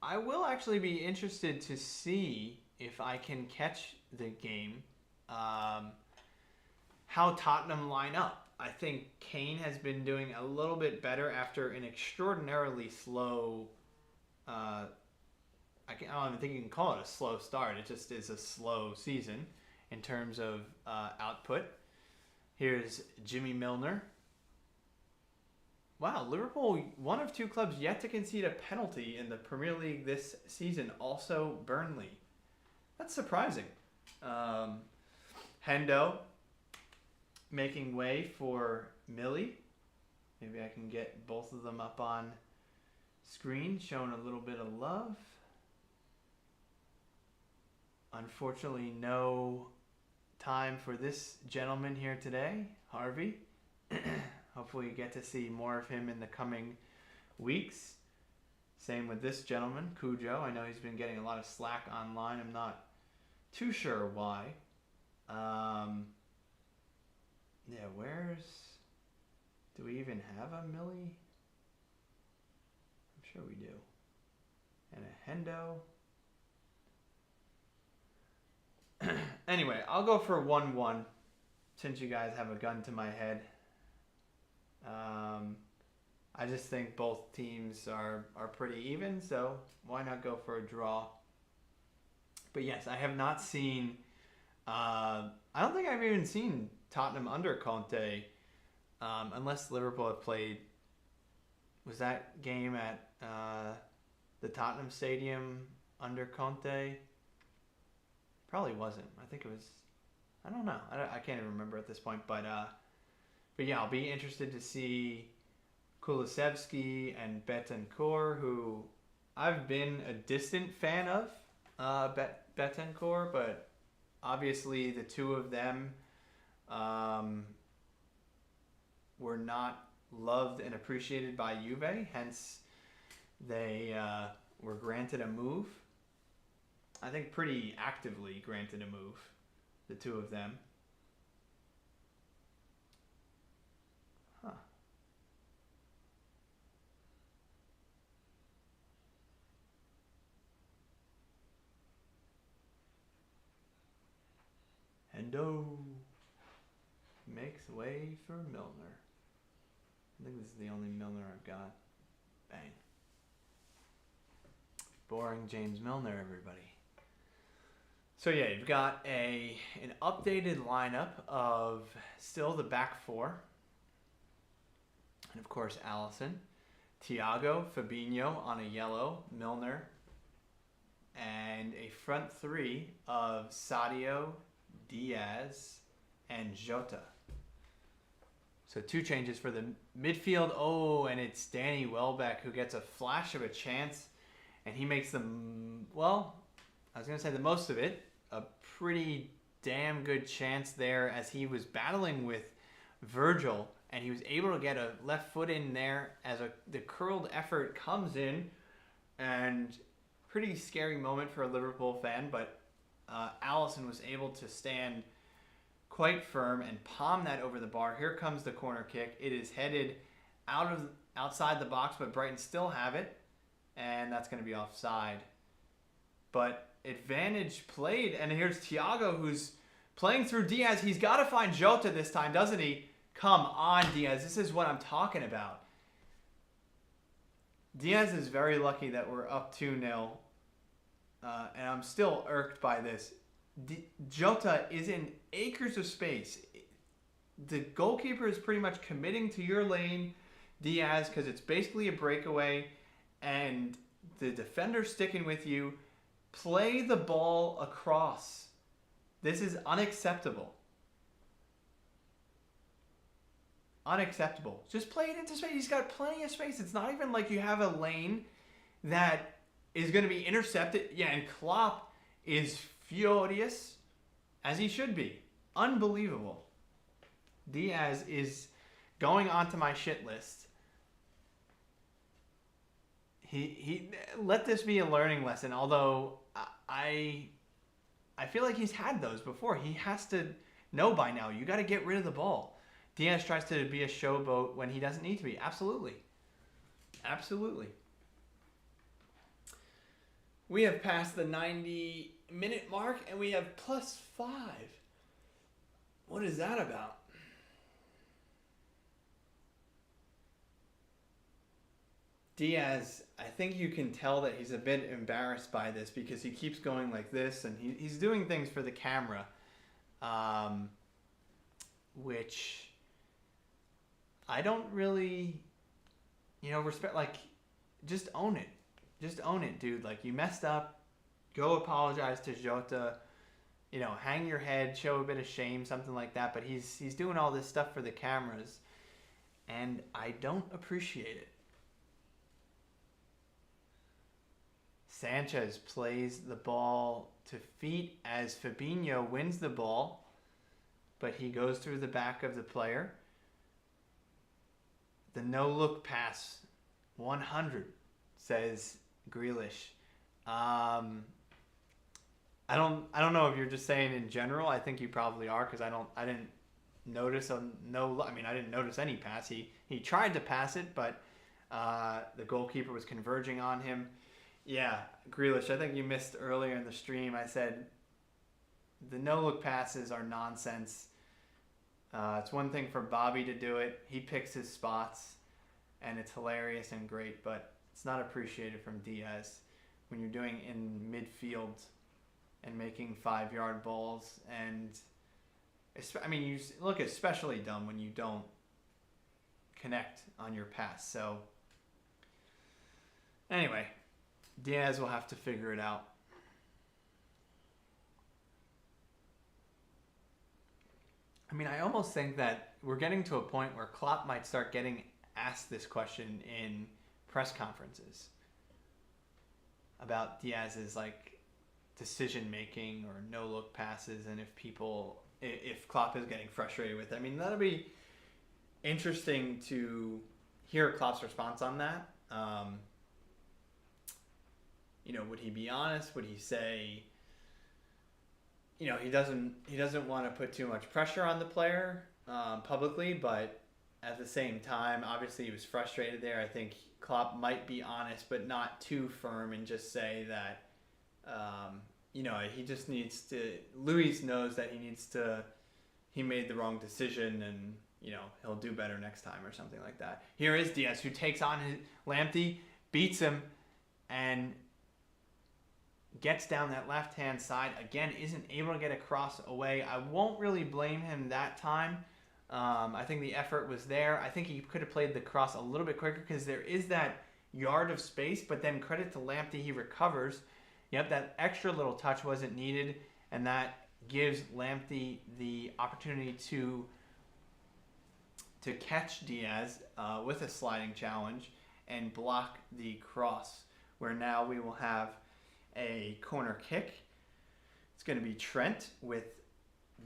I will actually be interested to see if I can catch the game, how Tottenham line up. I think Kane has been doing a little bit better after an extraordinarily slow, I don't even think you can call it a slow start. It just is a slow season in terms of output. Here's Jimmy Milner. Wow, Liverpool, one of 2 clubs yet to concede a penalty in the Premier League this season. Also, Burnley. That's surprising. Hendo making way for Millie. Maybe I can get both of them up on screen, showing a little bit of love. Unfortunately, no time for this gentleman here today, Harvey. Hopefully you get to see more of him in the coming weeks. Same with this gentleman, Cujo. I know he's been getting a lot of slack online. I'm not too sure why. Yeah, do we even have a Millie Sure we do. And a Hendo. Anyway, I'll go for 1-1 since you guys have a gun to my head. I just think both teams are pretty even, so why not go for a draw? But yes, I have not seen... I don't think I've even seen Tottenham under Conte, unless Liverpool have played... Was that game at the Tottenham Stadium under Conte? Probably wasn't. I think it was... I don't know. I can't even remember at this point. But yeah, I'll be interested to see Kulusevski and Betancourt, who I've been a distant fan of Betancourt, but obviously the two of them were not loved and appreciated by Juve, hence they were granted a move. I think pretty actively granted a move, the two of them. Huh. Hendo makes way for Milner. I think this is the only Milner I've got. Bang. Boring James Milner, everybody. So yeah, you've got an updated lineup of still the back four. And of course, Alisson, Thiago, Fabinho on a yellow, Milner, and a front three of Sadio, Diaz, and Jota. So two changes for the midfield. Oh, and it's Danny Welbeck who gets a flash of a chance, and he makes them, well, I was going to say the most of it. A pretty damn good chance there as he was battling with Virgil, and he was able to get a left foot in there as the curled effort comes in, and pretty scary moment for a Liverpool fan, but Alisson was able to stand quite firm and palm that over the bar. Here comes the corner kick. It is headed outside the box, but Brighton still have it, and that's going to be offside. But advantage played, and here's Thiago who's playing through Diaz. He's got to find Jota this time, doesn't he? Come on, Diaz. This is what I'm talking about. Diaz is very lucky that we're up 2-0, and I'm still irked by this. Jota is in acres of space. The goalkeeper is pretty much committing to your lane, Diaz, because it's basically a breakaway, and the defender's sticking with you. Play the ball across. This is unacceptable. Unacceptable. Just play it into space. He's got plenty of space. It's not even like you have a lane that is going to be intercepted. Yeah, and Klopp is furious, as he should be. Unbelievable. Diaz is going onto my shit list. He let this be a learning lesson, although I feel like he's had those before. He has to know by now. You got to get rid of the ball. Diaz tries to be a showboat when he doesn't need to be. Absolutely. Absolutely. We have passed the 90-minute mark, and we have +5. What is that about? Diaz, I think you can tell that he's a bit embarrassed by this because he keeps going like this, and he's doing things for the camera, which I don't really, respect. Like, just own it. Just own it, dude. Like, you messed up. Go apologize to Jota. Hang your head, show a bit of shame, something like that. But he's doing all this stuff for the cameras, and I don't appreciate it. Sanchez plays the ball to feet as Fabinho wins the ball, but he goes through the back of the player. The no-look pass, 100, says Grealish. I don't know if you're just saying in general. I think you probably are, because I didn't notice I didn't notice any pass. He tried to pass it, but The goalkeeper was converging on him. Yeah, Grealish, I think you missed earlier in the stream. I said the no-look passes are nonsense. It's one thing for Bobby to do it. He picks his spots, and it's hilarious and great, but it's not appreciated from Diaz when you're doing in midfield and making 5-yard balls. And, I mean, you look especially dumb when you don't connect on your pass. So, anyway, Diaz will have to figure it out. I mean, I almost think that we're getting to a point where Klopp might start getting asked this question in press conferences about Diaz's like decision making or no look passes, and if Klopp is getting frustrated with it. I mean, that'll be interesting to hear Klopp's response on that. Would he be honest? Would he say, he doesn't want to put too much pressure on the player publicly, but at the same time, obviously he was frustrated there. I think Klopp might be honest, but not too firm, and just say that, he just needs to. Luis knows that he made the wrong decision, and he'll do better next time or something like that. Here is Diaz, who takes on Lamptey, beats him, and gets down that left-hand side. Again, isn't able to get a cross away. I won't really blame him that time. I think the effort was there. I think he could have played the cross a little bit quicker because there is that yard of space, but then credit to Lamptey, he recovers. Yep, that extra little touch wasn't needed, and that gives Lamptey the opportunity to catch Diaz with a sliding challenge and block the cross, where now we will have a corner kick. It's going to be Trent with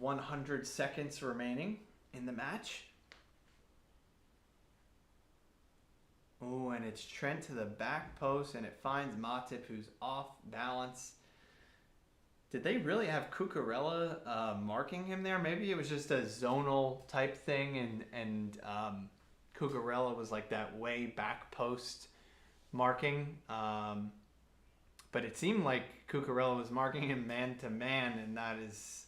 100 seconds remaining in the match. Oh, and it's Trent to the back post, and it finds Matip, who's off balance. Did they really have Cucurella marking him there? Maybe it was just a zonal type thing, and Cucurella was like that way back post marking. But it seemed like Cucurella was marking him man to man, and that is,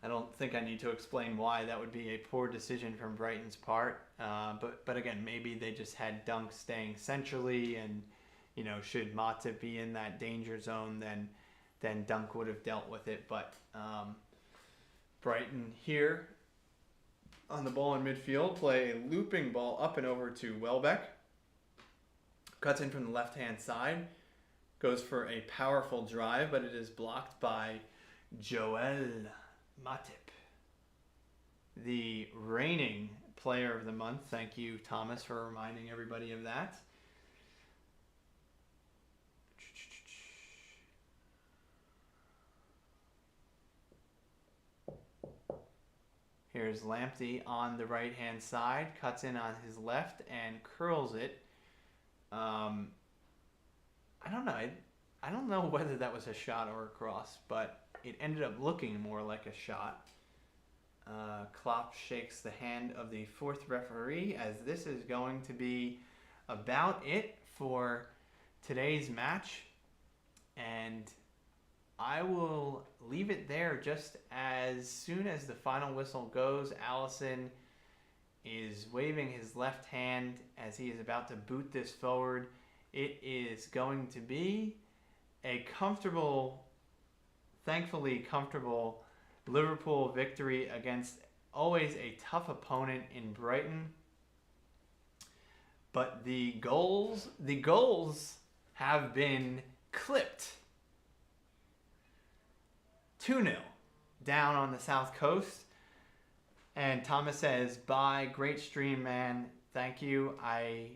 I don't think I need to explain why. That would be a poor decision from Brighton's part. But again, maybe they just had Dunk staying centrally, and should Matip be in that danger zone, then Dunk would have dealt with it. But Brighton here on the ball in midfield play a looping ball up and over to Welbeck. Cuts in from the left-hand side. Goes for a powerful drive, but it is blocked by Joel Matip, the reigning player of the month. Thank you, Thomas, for reminding everybody of that. Here's Lamptey on the right-hand side, cuts in on his left and curls it. I don't know whether that was a shot or a cross, but it ended up looking more like a shot. Klopp shakes the hand of the fourth referee, as this is going to be about it for today's match. And I will leave it there. Just as soon as the final whistle goes, Allison is waving his left hand as he is about to boot this forward. It is going to be a thankfully comfortable Liverpool victory against always a tough opponent in Brighton. But the Gulls have been clipped 2-0 down on the South Coast. And Thomas says, bye, great stream, man. Thank you. I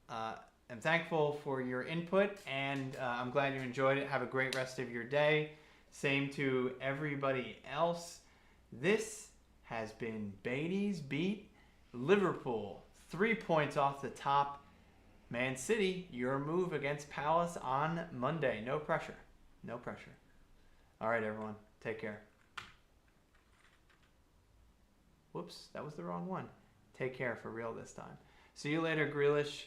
am thankful for your input, and I'm glad you enjoyed it. Have a great rest of your day. Same to everybody else. This has been Beaty's Beat. Liverpool, 3 points off the top. Man City, your move against Palace on Monday. No pressure. No pressure. All right, everyone. Take care. Whoops, that was the wrong one. Take care for real this time. See you later, Grealish.